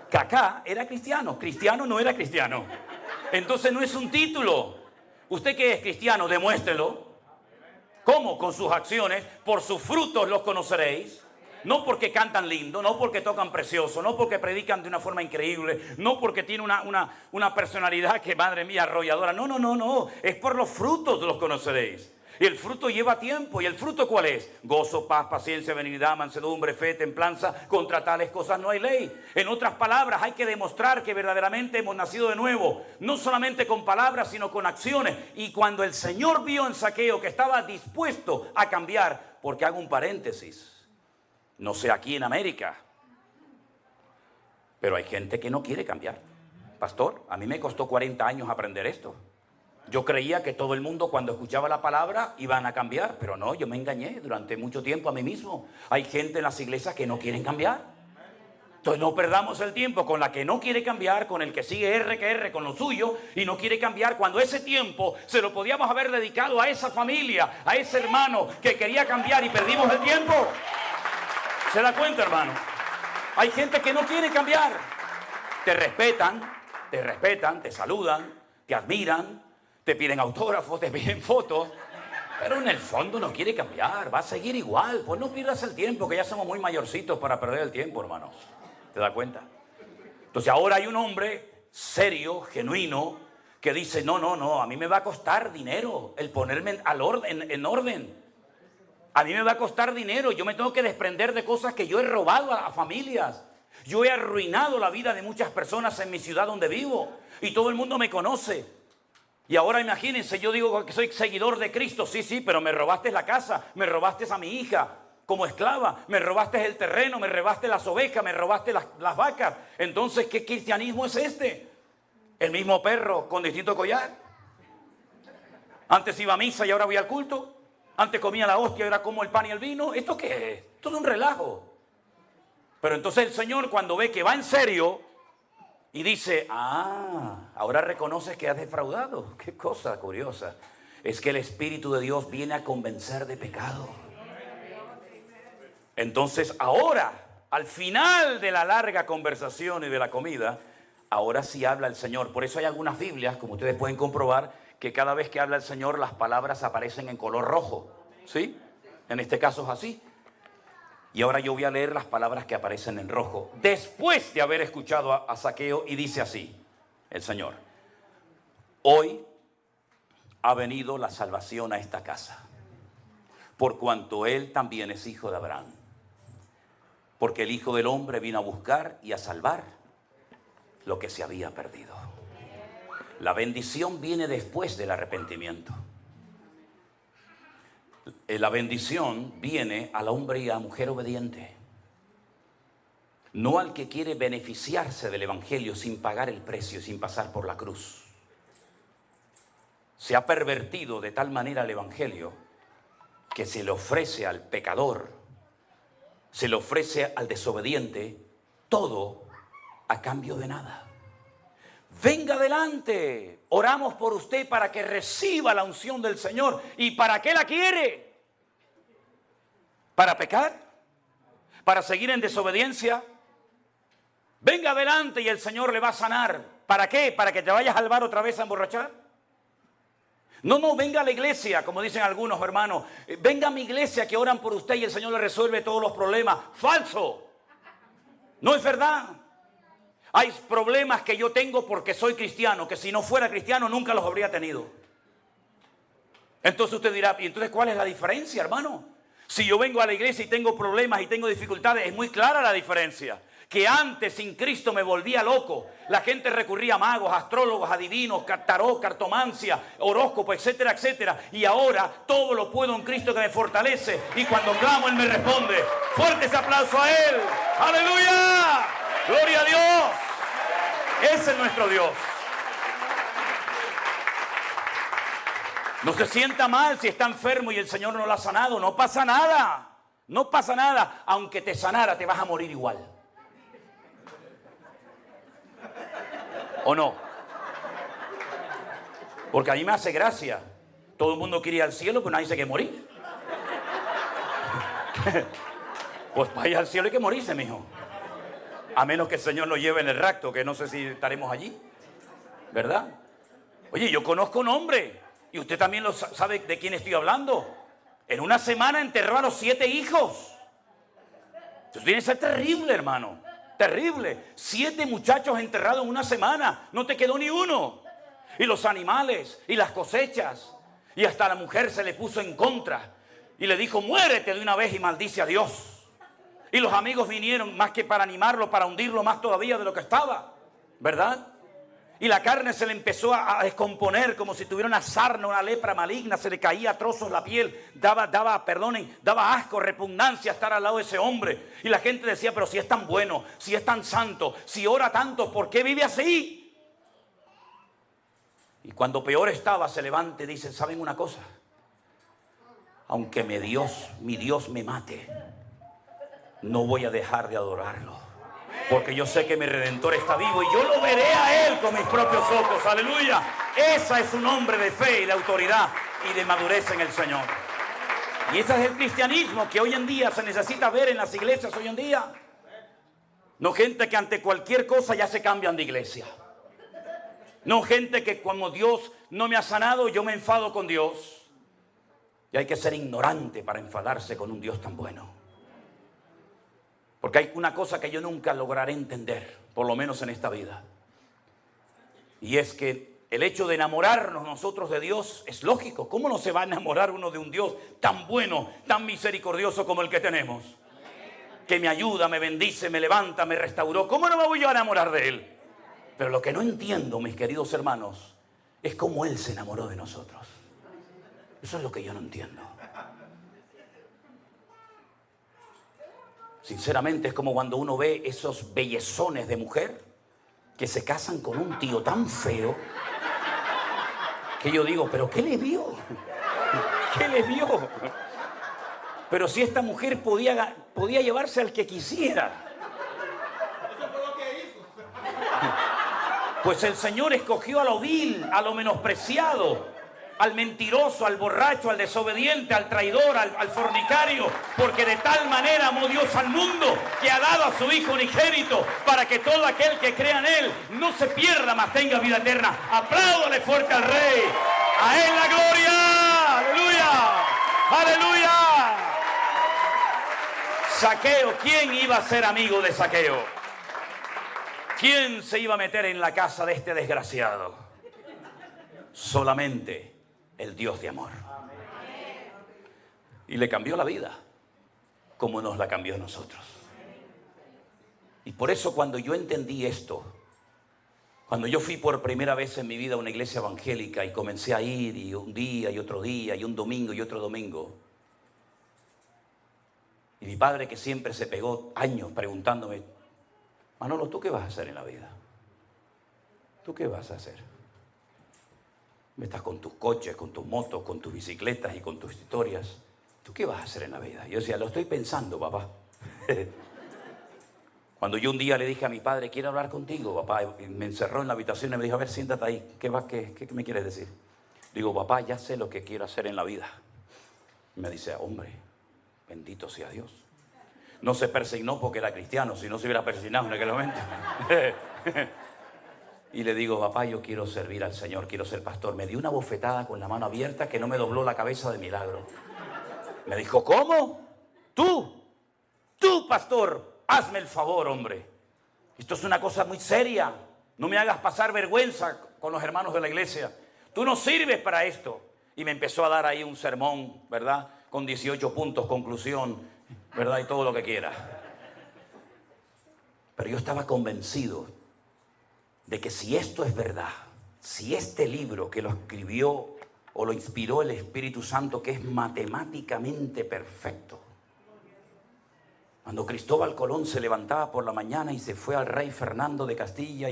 Kaká era cristiano. Cristiano no era cristiano. Entonces no es un título. ¿Usted qué es cristiano? Demuéstrelo. ¿Cómo? Con sus acciones. Por sus frutos los conoceréis. No porque cantan lindo, no porque tocan precioso, no porque predican de una forma increíble, no porque tiene una personalidad que, madre mía, arrolladora. No. Es por los frutos los conoceréis. Y el fruto lleva tiempo. ¿Y el fruto cuál es? Gozo, paz, paciencia, benignidad, mansedumbre, fe, templanza. Contra tales cosas no hay ley. En otras palabras, hay que demostrar que verdaderamente hemos nacido de nuevo. No solamente con palabras, sino con acciones. Y cuando el Señor vio en Zaqueo que estaba dispuesto a cambiar, porque hago un paréntesis, no sé aquí en América, pero hay gente que no quiere cambiar. Pastor, a mí me costó 40 años aprender esto. Yo creía que todo el mundo cuando escuchaba la palabra iban a cambiar, pero no, yo me engañé durante mucho tiempo a mí mismo. Hay gente en las iglesias que no quieren cambiar. Entonces no perdamos el tiempo con la que no quiere cambiar, con el que sigue R que R con lo suyo y no quiere cambiar, cuando ese tiempo se lo podíamos haber dedicado a esa familia, a ese hermano que quería cambiar y perdimos el tiempo. ¿Se da cuenta, hermano? Hay gente que no quiere cambiar. Te respetan, te saludan, te admiran, te piden autógrafos, te piden fotos, pero en el fondo no quiere cambiar, va a seguir igual. Pues no pierdas el tiempo, que ya somos muy mayorcitos para perder el tiempo, hermanos. ¿Te das cuenta? Entonces ahora hay un hombre serio, genuino, que dice, no, a mí me va a costar dinero el ponerme en orden. A mí me va a costar dinero, yo me tengo que desprender de cosas que yo he robado a familias. Yo he arruinado la vida de muchas personas en mi ciudad donde vivo y todo el mundo me conoce. Y ahora imagínense, yo digo que soy seguidor de Cristo, sí, pero me robaste la casa, me robaste a mi hija como esclava, me robaste el terreno, me robaste las ovejas, me robaste las vacas. Entonces, ¿qué cristianismo es este? El mismo perro con distinto collar. Antes iba a misa y ahora voy al culto. Antes comía la hostia, ahora como el pan y el vino. ¿Esto qué es? Esto es un relajo. Pero entonces el Señor, cuando ve que va en serio y dice, ahora reconoces que has defraudado. Qué cosa curiosa. Es que el Espíritu de Dios viene a convencer de pecado. Entonces ahora, al final de la larga conversación y de la comida, ahora sí habla el Señor. Por eso hay algunas Biblias, como ustedes pueden comprobar, que cada vez que habla el Señor las palabras aparecen en color rojo. ¿Sí? En este caso es así. Y ahora yo voy a leer las palabras que aparecen en rojo, después de haber escuchado a Zaqueo, y dice así, el Señor: hoy ha venido la salvación a esta casa, por cuanto él también es hijo de Abraham. Porque el Hijo del Hombre vino a buscar y a salvar lo que se había perdido. La bendición viene después del arrepentimiento. La bendición viene al hombre y a la mujer obediente, no al que quiere beneficiarse del Evangelio sin pagar el precio, sin pasar por la cruz. Se ha pervertido de tal manera el Evangelio que se le ofrece al pecador, se le ofrece al desobediente todo a cambio de nada. Venga adelante, oramos por usted para que reciba la unción del Señor. ¿Y para qué la quiere? ¿Para pecar? ¿Para seguir en desobediencia? Venga adelante y el Señor le va a sanar. ¿Para qué? ¿Para que te vayas al bar otra vez a emborrachar? No, venga a la iglesia, como dicen algunos hermanos. Venga a mi iglesia que oran por usted y el Señor le resuelve todos los problemas. ¡Falso! No es verdad. Hay problemas que yo tengo porque soy cristiano, que si no fuera cristiano nunca los habría tenido. Entonces usted dirá, ¿y entonces cuál es la diferencia, hermano? Si yo vengo a la iglesia y tengo problemas y tengo dificultades, es muy clara la diferencia. Que antes sin Cristo me volvía loco. La gente recurría a magos, astrólogos, adivinos, tarot, cartomancia, horóscopo, etcétera, etcétera. Y ahora todo lo puedo en Cristo que me fortalece. Y cuando clamo, Él me responde. Fuerte ese aplauso a Él. ¡Aleluya! ¡Gloria a Dios! Ese es nuestro Dios. No se sienta mal si está enfermo y el Señor no lo ha sanado. No pasa nada. No pasa nada. Aunque te sanara, te vas a morir igual. ¿O no? Porque a mí me hace gracia. Todo el mundo quiere ir al cielo, pero nadie se quiere morir. Pues para ir al cielo hay que morirse, mijo. A menos que el Señor nos lleve en el rapto, que no sé si estaremos allí. ¿Verdad? Oye, yo conozco un hombre, y usted también lo sabe de quién estoy hablando. En una semana enterró a los 7 hijos. Eso tiene que ser terrible, hermano. Terrible. 7 muchachos enterrados en una semana. No te quedó ni uno. Y los animales, y las cosechas. Y hasta la mujer se le puso en contra. Y le dijo, muérete de una vez y maldice a Dios. Y los amigos vinieron más que para animarlo, para hundirlo más todavía de lo que estaba. ¿Verdad? Y la carne se le empezó a descomponer como si tuviera una sarna, una lepra maligna. Se le caía a trozos la piel. Daba asco, repugnancia estar al lado de ese hombre. Y la gente decía, pero si es tan bueno, si es tan santo, si ora tanto, ¿por qué vive así? Y cuando peor estaba, se levanta y dice, ¿saben una cosa? Aunque mi Dios me mate, no voy a dejar de adorarlo. Porque yo sé que mi Redentor está vivo y yo lo veré a Él con mis propios ojos. ¡Aleluya! Esa es un hombre de fe y de autoridad y de madurez en el Señor. Y ese es el cristianismo que hoy en día se necesita ver en las iglesias hoy en día. No gente que ante cualquier cosa ya se cambian de iglesia. No gente que como Dios no me ha sanado, yo me enfado con Dios. Y hay que ser ignorante para enfadarse con un Dios tan bueno. Porque hay una cosa que yo nunca lograré entender, por lo menos en esta vida. Y es que el hecho de enamorarnos nosotros de Dios es lógico. ¿Cómo no se va a enamorar uno de un Dios tan bueno, tan misericordioso como el que tenemos? Que me ayuda, me bendice, me levanta, me restauró. ¿Cómo no me voy yo a enamorar de Él? Pero lo que no entiendo, mis queridos hermanos, es cómo Él se enamoró de nosotros. Eso es lo que yo no entiendo. Sinceramente es como cuando uno ve esos bellezones de mujer que se casan con un tío tan feo que yo digo, ¿pero qué le vio? ¿Qué le vio? Pero si esta mujer podía llevarse al que quisiera. Eso fue lo que hizo. Pues el Señor escogió a lo vil, a lo menospreciado, al mentiroso, al borracho, al desobediente, al traidor, al fornicario, porque de tal manera amó Dios al mundo que ha dado a su Hijo unigénito para que todo aquel que crea en Él no se pierda, mas tenga vida eterna. Apláudale fuerte al Rey. A Él la gloria. Aleluya. Aleluya. Zaqueo, ¿quién iba a ser amigo de Zaqueo? ¿Quién se iba a meter en la casa de este desgraciado? Solamente el Dios de amor. Y le cambió la vida, como nos la cambió a nosotros. Y por eso cuando yo entendí esto, cuando yo fui por primera vez en mi vida a una iglesia evangélica y comencé a ir, y un día y otro día, y un domingo y otro domingo, y mi padre, que siempre se pegó años preguntándome: Manolo, ¿tú qué vas a hacer en la vida? ¿Tú qué vas a hacer? Me estás con tus coches, con tus motos, con tus bicicletas y con tus historias. ¿Tú qué vas a hacer en la vida? Yo decía: lo estoy pensando, papá. Cuando yo un día le dije a mi padre: quiero hablar contigo, papá, y me encerró en la habitación y me dijo: a ver, siéntate ahí. ¿Qué me quieres decir? Digo: papá, ya sé lo que quiero hacer en la vida. Y me dice: hombre, bendito sea Dios. No se persignó porque era cristiano, si no se hubiera persignado en aquel momento. Y le digo: papá, yo quiero servir al Señor, quiero ser pastor. Me dio una bofetada con la mano abierta que no me dobló la cabeza de milagro. Me dijo: ¿cómo? Tú, pastor, hazme el favor, hombre. Esto es una cosa muy seria. No me hagas pasar vergüenza con los hermanos de la iglesia. Tú no sirves para esto. Y me empezó a dar ahí un sermón, ¿verdad? Con 18 puntos, conclusión, ¿verdad? Y todo lo que quiera. Pero yo estaba convencido de que si esto es verdad, si este libro que lo escribió o lo inspiró el Espíritu Santo, que es matemáticamente perfecto, cuando Cristóbal Colón se levantaba por la mañana y se fue al rey Fernando de Castilla,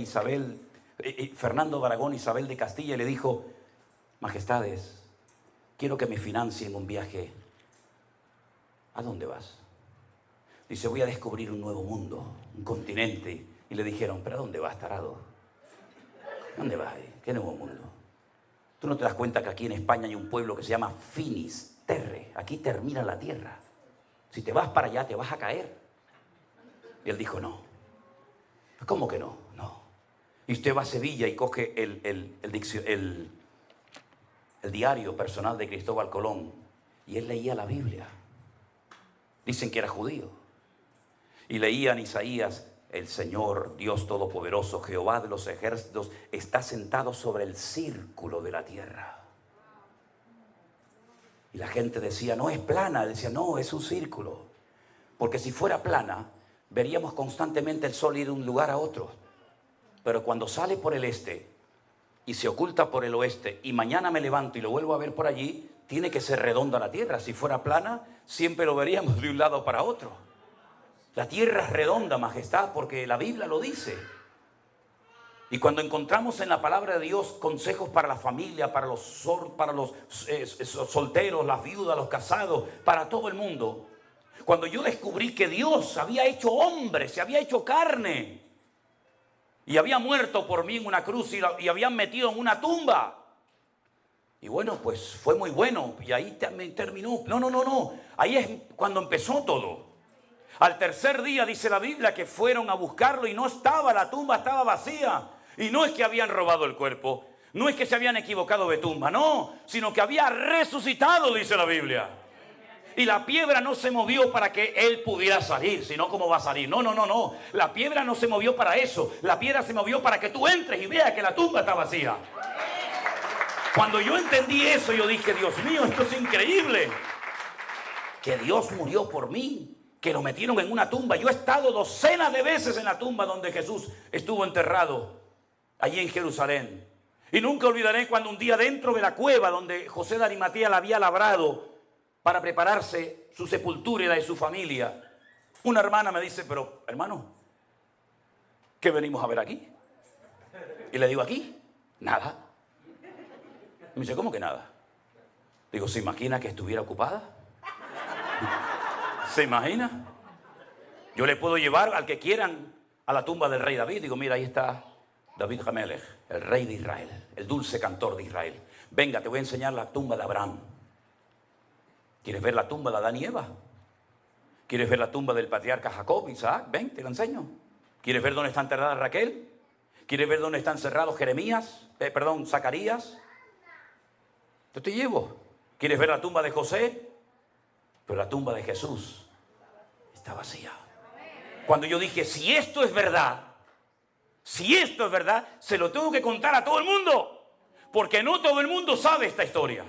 Fernando de Aragón, Isabel de Castilla, y le dijo: majestades, quiero que me financien un viaje. ¿A dónde vas? Dice: voy a descubrir un nuevo mundo, un continente. Y le dijeron: ¿pero a dónde vas, tarado? ¿Dónde vas ahí? ¿Qué nuevo mundo? ¿Tú no te das cuenta que aquí en España hay un pueblo que se llama Finis Terre? Aquí termina la tierra. Si te vas para allá te vas a caer. Y él dijo: no. ¿Cómo que no? No. Y usted va a Sevilla y coge el diario personal de Cristóbal Colón, y él leía la Biblia. Dicen que era judío. Y leían Isaías: el Señor, Dios Todopoderoso, Jehová de los ejércitos, está sentado sobre el círculo de la tierra. Y la gente decía: no es plana. Él decía: no, es un círculo. Porque si fuera plana, veríamos constantemente el sol ir de un lugar a otro. Pero cuando sale por el este y se oculta por el oeste, y mañana me levanto y lo vuelvo a ver por allí, tiene que ser redonda la tierra. Si fuera plana, siempre lo veríamos de un lado para otro. La tierra es redonda, majestad, porque la Biblia lo dice. Y cuando encontramos en la palabra de Dios consejos para la familia, para los solteros, las viudas, los casados, para todo el mundo, cuando yo descubrí que Dios había hecho hombre, se había hecho carne, y había muerto por mí en una cruz y habían metido en una tumba. Y bueno, pues fue muy bueno, y ahí terminó. No. Ahí es cuando empezó todo. Al tercer día dice la Biblia que fueron a buscarlo y no estaba, la tumba estaba vacía. Y no es que habían robado el cuerpo, no es que se habían equivocado de tumba, no, sino que había resucitado, dice la Biblia. Y la piedra no se movió para que él pudiera salir, sino cómo va a salir. No. La piedra no se movió para eso. La piedra se movió para que tú entres y veas que la tumba está vacía. Cuando yo entendí eso, yo dije: Dios mío, esto es increíble. Que Dios murió por mí, que lo metieron en una tumba. Yo he estado docenas de veces en la tumba donde Jesús estuvo enterrado, allí en Jerusalén. Y nunca olvidaré cuando un día, dentro de la cueva donde José de Arimatea la había labrado para prepararse su sepultura y la de su familia, una hermana me dice: pero hermano, ¿qué venimos a ver aquí? Y le digo: aquí, nada. Me dice: ¿cómo que nada? Digo, ¿se imagina que estuviera ocupada? ¿Se imagina? Yo le puedo llevar al que quieran a la tumba del rey David. Digo, mira, ahí está David Hamelech, el rey de Israel, el dulce cantor de Israel. Venga, te voy a enseñar la tumba de Abraham. ¿Quieres ver la tumba de Adán y Eva? ¿Quieres ver la tumba del patriarca Jacob, Isaac? Ven, te la enseño. ¿Quieres ver dónde está enterrada Raquel? ¿Quieres ver dónde están encerrados Zacarías? Yo te llevo. ¿Quieres ver la tumba de José? Pero la tumba de Jesús está vacía. Cuando yo dije, si esto es verdad, se lo tengo que contar a todo el mundo. Porque no todo el mundo sabe esta historia.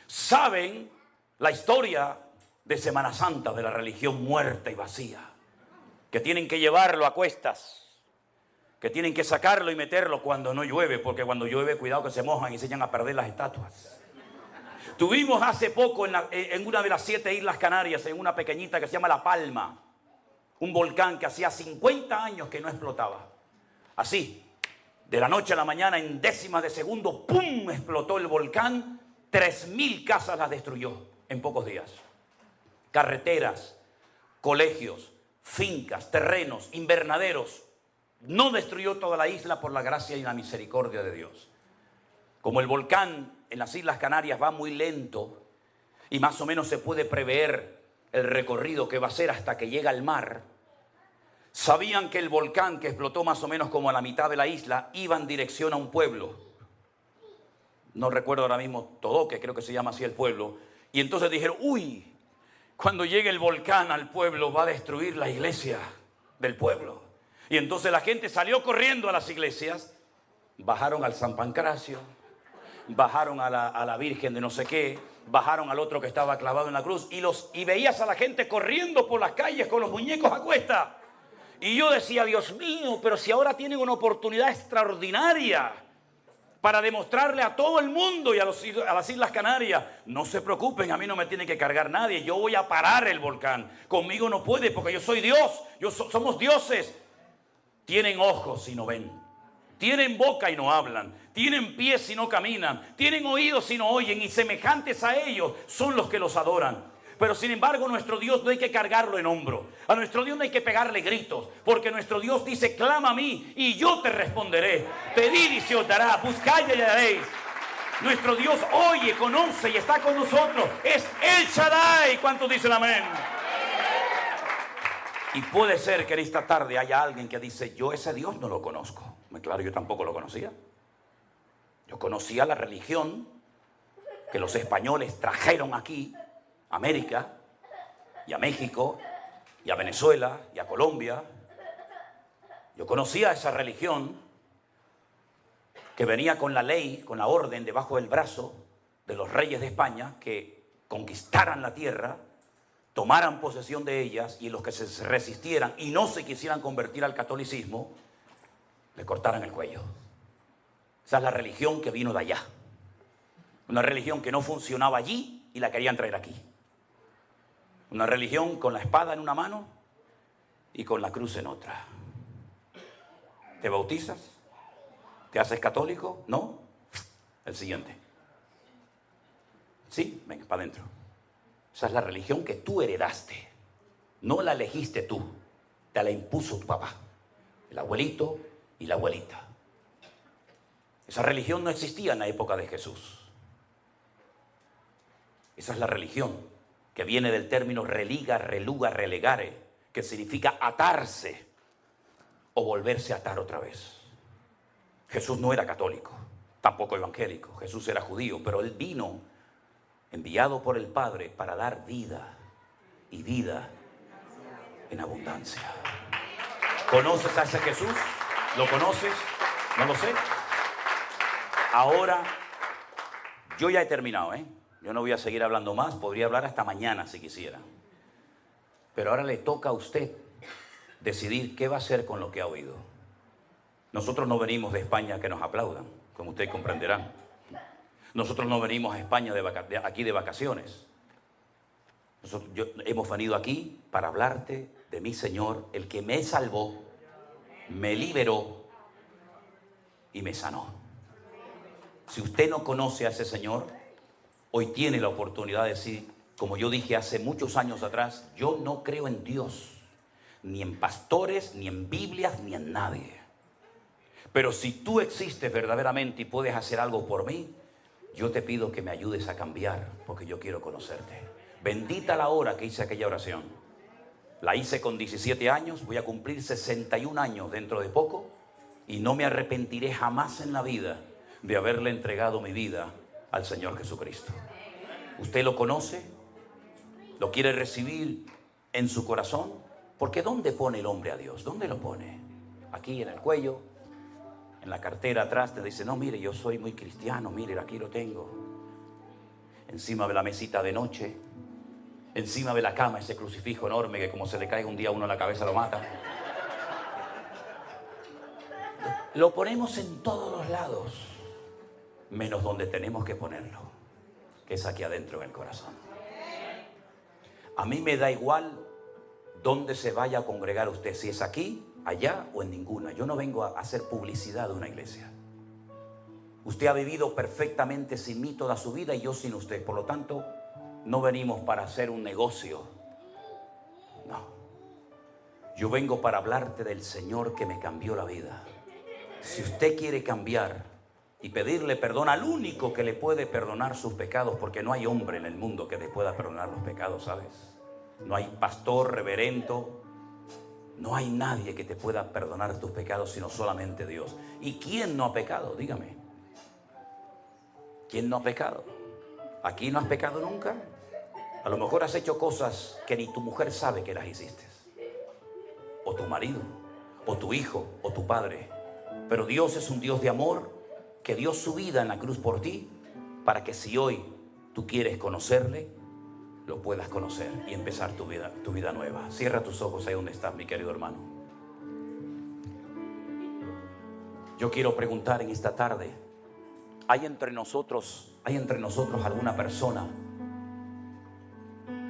Saben la historia de Semana Santa, de la religión muerta y vacía. Que tienen que llevarlo a cuestas. Que tienen que sacarlo y meterlo cuando no llueve. Porque cuando llueve, cuidado que se mojan y se echan a perder las estatuas. Tuvimos hace poco en una de las 7 islas Canarias, en una pequeñita que se llama La Palma, un volcán que hacía 50 años que no explotaba. Así, de la noche a la mañana, en décimas de segundo, ¡pum!, explotó el volcán. 3.000 casas las destruyó en pocos días. Carreteras, colegios, fincas, terrenos, invernaderos. No destruyó toda la isla por la gracia y la misericordia de Dios. Como el volcán en las Islas Canarias va muy lento y más o menos se puede prever el recorrido que va a hacer hasta que llega al mar, sabían que el volcán, que explotó más o menos como a la mitad de la isla, iba en dirección a un pueblo. No recuerdo ahora mismo Todoque, creo que se llama así el pueblo. Y entonces dijeron, uy, cuando llegue el volcán al pueblo va a destruir la iglesia del pueblo. Y entonces la gente salió corriendo a las iglesias, bajaron al San Pancracio, bajaron a la Virgen de no sé qué, bajaron al otro que estaba clavado en la cruz y veías a la gente corriendo por las calles con los muñecos a cuesta. Y yo decía, Dios mío, pero si ahora tienen una oportunidad extraordinaria para demostrarle a todo el mundo y a las Islas Canarias, no se preocupen, a mí no me tiene que cargar nadie, yo voy a parar el volcán. Conmigo no puede porque yo soy Dios, somos dioses. Tienen ojos y no ven. Tienen boca y no hablan, tienen pies y no caminan, tienen oídos y no oyen, y semejantes a ellos son los que los adoran. Pero sin embargo, nuestro Dios no hay que cargarlo en hombro. A nuestro Dios no hay que pegarle gritos, porque nuestro Dios dice, clama a mí y yo te responderé. Pedid y se os dará, buscad y hallaréis. Nuestro Dios oye, conoce y está con nosotros. Es El Shaddai. ¿Cuántos dicen amén? Y puede ser que en esta tarde haya alguien que dice, yo ese Dios no lo conozco. Claro, yo tampoco lo conocía. Yo conocía la religión que los españoles trajeron aquí, a América, y a México, y a Venezuela, y a Colombia. Yo conocía esa religión que venía con la ley, con la orden debajo del brazo de los reyes de España, que conquistaran la tierra, tomaran posesión de ellas, y los que se resistieran y no se quisieran convertir al catolicismo, le cortaran el cuello. Esa es la religión que vino de allá. Una religión que no funcionaba allí y la querían traer aquí. Una religión con la espada en una mano y con la cruz en otra. ¿Te bautizas? ¿Te haces católico? ¿No? El siguiente. Sí, venga, para adentro. Esa es la religión que tú heredaste. No la elegiste tú. Te la impuso tu papá, el abuelito y la abuelita. Esa religión no existía en la época de Jesús. Esa es la religión que viene del término religa, reluga, relegare, que significa atarse o volverse a atar otra vez. Jesús no era católico, tampoco evangélico. Jesús era judío, pero él vino enviado por el Padre para dar vida y vida en abundancia. ¿Conoces a ese Jesús? ¿Lo conoces? No lo sé. Ahora, yo ya he terminado, Yo no voy a seguir hablando más, podría hablar hasta mañana si quisiera. Pero ahora le toca a usted decidir qué va a hacer con lo que ha oído. Nosotros no venimos de España a que nos aplaudan, como ustedes comprenderán. Nosotros no venimos a España aquí de vacaciones. Hemos venido aquí para hablarte de mi Señor, el que me salvó, me liberó y me sanó. Si usted no conoce a ese Señor, hoy tiene la oportunidad de decir, como yo dije hace muchos años atrás, yo no creo en Dios, ni en pastores, ni en Biblias, ni en nadie. Pero si tú existes verdaderamente y puedes hacer algo por mí, yo te pido que me ayudes a cambiar, porque yo quiero conocerte. Bendita la hora que hice aquella oración. La hice con 17 años, voy a cumplir 61 años dentro de poco, y no me arrepentiré jamás en la vida de haberle entregado mi vida al Señor Jesucristo. ¿Usted lo conoce? ¿Lo quiere recibir en su corazón? Porque ¿dónde pone el hombre a Dios? ¿Dónde lo pone? Aquí en el cuello, en la cartera atrás te dice, no, mire, yo soy muy cristiano, mire, aquí lo tengo. Encima de la mesita de noche, encima de la cama, ese crucifijo enorme que como se le caiga un día a uno en la cabeza lo mata. Lo ponemos en todos los lados, menos donde tenemos que ponerlo, que es aquí adentro en el corazón. A mí me da igual dónde se vaya a congregar usted, si es aquí, allá o en ninguna. Yo no vengo a hacer publicidad de una iglesia. Usted ha vivido perfectamente sin mí toda su vida y yo sin usted. Por lo tanto, no venimos para hacer un negocio. No. Yo vengo para hablarte del Señor que me cambió la vida. Si usted quiere cambiar y pedirle perdón al único que le puede perdonar sus pecados, porque no hay hombre en el mundo que le pueda perdonar los pecados, ¿sabes? No hay pastor, reverendo, no hay nadie que te pueda perdonar tus pecados sino solamente Dios. ¿Y quién no ha pecado? Dígame. ¿Quién no ha pecado? ¿Aquí no has pecado nunca? A lo mejor has hecho cosas que ni tu mujer sabe que las hiciste, o tu marido, o tu hijo, o tu padre. Pero Dios es un Dios de amor que dio su vida en la cruz por ti, para que si hoy tú quieres conocerle, lo puedas conocer y empezar tu vida nueva. Cierra tus ojos ahí donde estás, mi querido hermano. Yo quiero preguntar en esta tarde, ¿hay entre nosotros alguna persona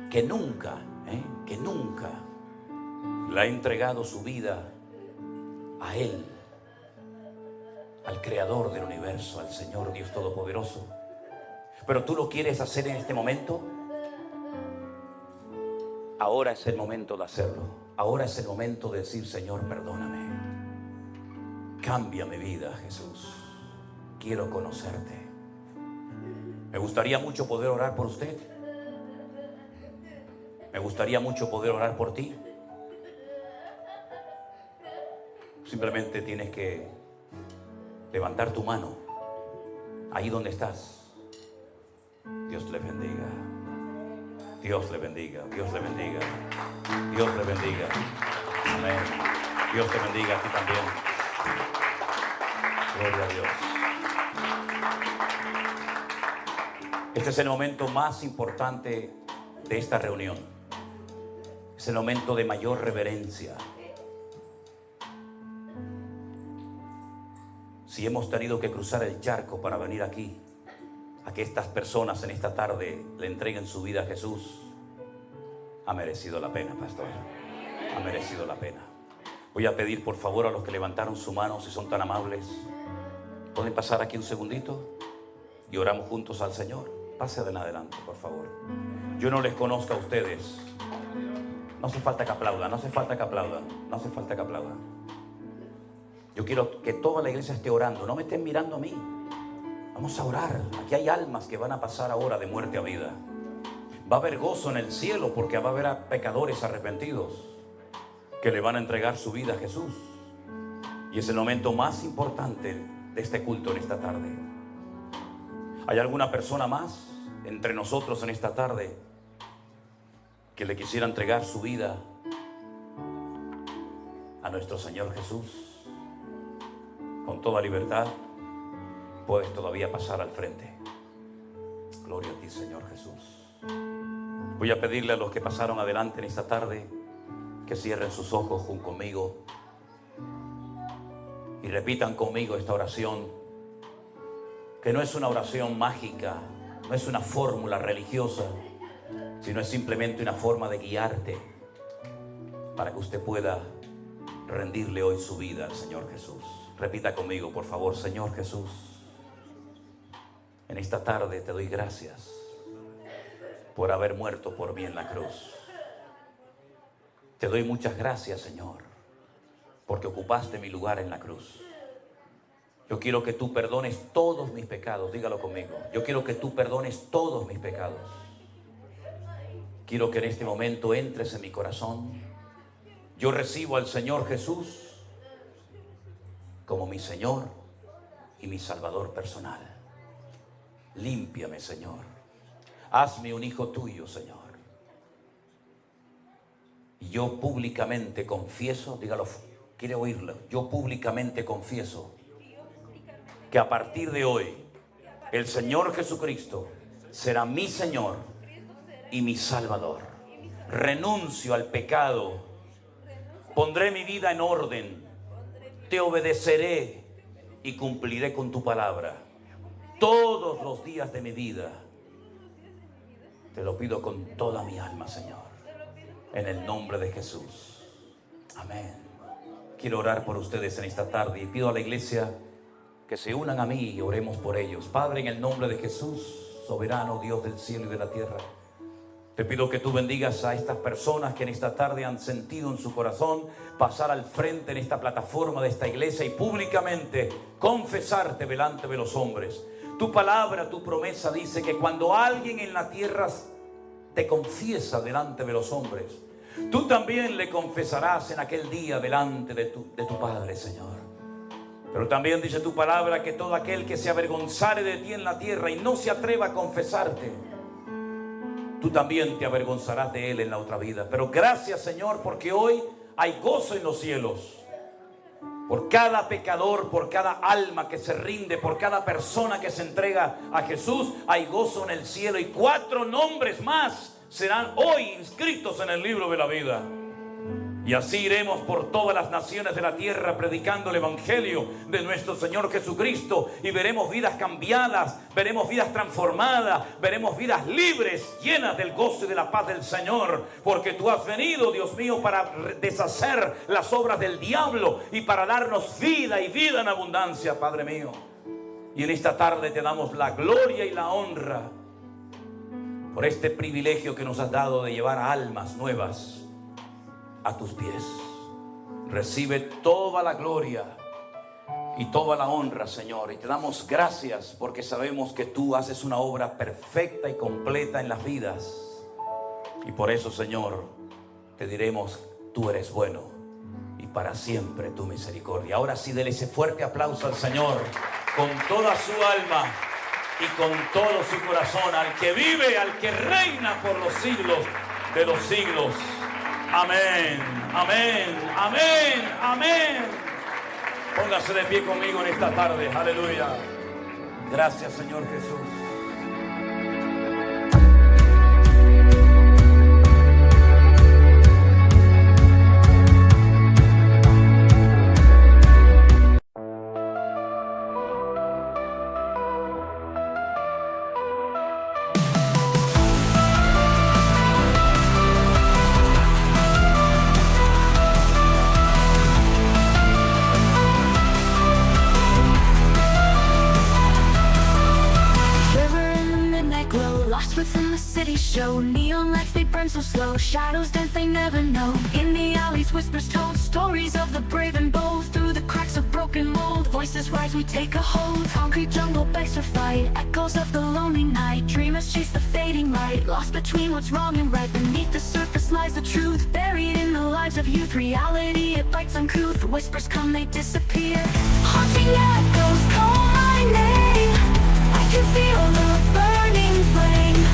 que nunca le ha entregado su vida a Él, al Creador del universo, al Señor Dios Todopoderoso? Pero tú lo quieres hacer en este momento. Ahora es el momento de hacerlo. Ahora es el momento de decir, Señor, perdóname. Cambia mi vida, Jesús. Quiero conocerte. Me gustaría mucho poder orar por usted. Me gustaría mucho poder orar por ti. Simplemente tienes que levantar tu mano ahí donde estás. Dios le bendiga. Dios le bendiga. Dios le bendiga. Dios le bendiga. Amén. Dios te bendiga a ti también. Gloria a Dios. Este es el momento más importante de esta reunión. Es el momento de mayor reverencia. Si hemos tenido que cruzar el charco para venir aquí, a que estas personas en esta tarde le entreguen su vida a Jesús, ha merecido la pena, pastor. Ha merecido la pena. Voy a pedir por favor a los que levantaron su mano, si son tan amables, ¿pueden pasar aquí un segundito? Y oramos juntos al Señor. Pase adelante, por favor. Yo no les conozco a ustedes. No hace falta que aplaudan, no hace falta que aplaudan, no hace falta que aplaudan. Yo quiero que toda la iglesia esté orando. No me estén mirando a mí. Vamos a orar. Aquí hay almas que van a pasar ahora de muerte a vida. Va a haber gozo en el cielo porque va a haber a pecadores arrepentidos que le van a entregar su vida a Jesús. Y es el momento más importante de este culto en esta tarde. ¿Hay alguna persona más entre nosotros en esta tarde que le quisiera entregar su vida a nuestro Señor Jesús? Con toda libertad puedes todavía pasar al frente. Gloria a ti, Señor Jesús. Voy a pedirle a los que pasaron adelante en esta tarde que cierren sus ojos junto conmigo y repitan conmigo esta oración, que no es una oración mágica, no es una fórmula religiosa, sino es simplemente una forma de guiarte para que usted pueda rendirle hoy su vida al Señor Jesús. Repita conmigo, por favor. Señor Jesús, en esta tarde te doy gracias por haber muerto por mí en la cruz. Te doy muchas gracias, Señor, porque ocupaste mi lugar en la cruz. Yo quiero que tú perdones todos mis pecados. Dígalo conmigo. Yo quiero que tú perdones todos mis pecados. Quiero que en este momento entres en mi corazón. Yo recibo al Señor Jesús como mi Señor y mi Salvador personal. Límpiame, Señor. Hazme un hijo tuyo, Señor. Y yo públicamente confieso, dígalo, quiere oírlo. Yo públicamente confieso que a partir de hoy el Señor Jesucristo será mi Señor y mi Salvador. Renuncio al pecado, pondré mi vida en orden, te obedeceré y cumpliré con tu palabra todos los días de mi vida. Te lo pido con toda mi alma, Señor, en el nombre de Jesús. Amén. Quiero orar por ustedes en esta tarde y pido a la iglesia que se unan a mí y oremos por ellos. Padre, en el nombre de Jesús, soberano Dios del cielo y de la tierra, te pido que tú bendigas a estas personas que en esta tarde han sentido en su corazón pasar al frente en esta plataforma de esta iglesia y públicamente confesarte delante de los hombres. Tu palabra, tu promesa dice que cuando alguien en la tierra te confiesa delante de los hombres, tú también le confesarás en aquel día delante de tu Padre, Señor. Pero también dice tu palabra que todo aquel que se avergonzare de ti en la tierra y no se atreva a confesarte, tú también te avergonzarás de él en la otra vida. Pero gracias, Señor, porque hoy hay gozo en los cielos. Por cada pecador, por cada alma que se rinde, por cada persona que se entrega a Jesús, hay gozo en el cielo. Y 4 nombres más serán hoy inscritos en el libro de la vida. Y así iremos por todas las naciones de la tierra predicando el evangelio de nuestro Señor Jesucristo. Y veremos vidas cambiadas, veremos vidas transformadas, veremos vidas libres, llenas del gozo y de la paz del Señor. Porque tú has venido, Dios mío, para deshacer las obras del diablo y para darnos vida y vida en abundancia, Padre mío. Y en esta tarde te damos la gloria y la honra por este privilegio que nos has dado de llevar almas nuevas a tus pies. Recibe toda la gloria y toda la honra, Señor, y te damos gracias porque sabemos que tú haces una obra perfecta y completa en las vidas, y por eso, Señor, te diremos: tú eres bueno y para siempre tu misericordia. Ahora sí, dele ese fuerte aplauso al Señor con toda su alma y con todo su corazón, al que vive, al que reina por los siglos de los siglos. Amén, amén, amén, amén. Póngase de pie conmigo en esta tarde. Aleluya. Gracias, Señor Jesús. Show neon lights, they burn so slow. Shadows dance, they never know. In the alleys, whispers told, stories of the brave and bold. Through the cracks of broken mold, voices rise, we take a hold. Concrete jungle begs for fight, echoes of the lonely night. Dreamers chase the fading light, lost between what's wrong and right. Beneath the surface lies the truth, buried in the lives of youth. Reality, it bites uncouth. Whispers come, they disappear. Haunting echoes call my name. I can feel the burning flame.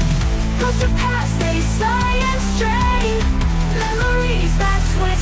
Closer past, they sigh and stray. Memories that swim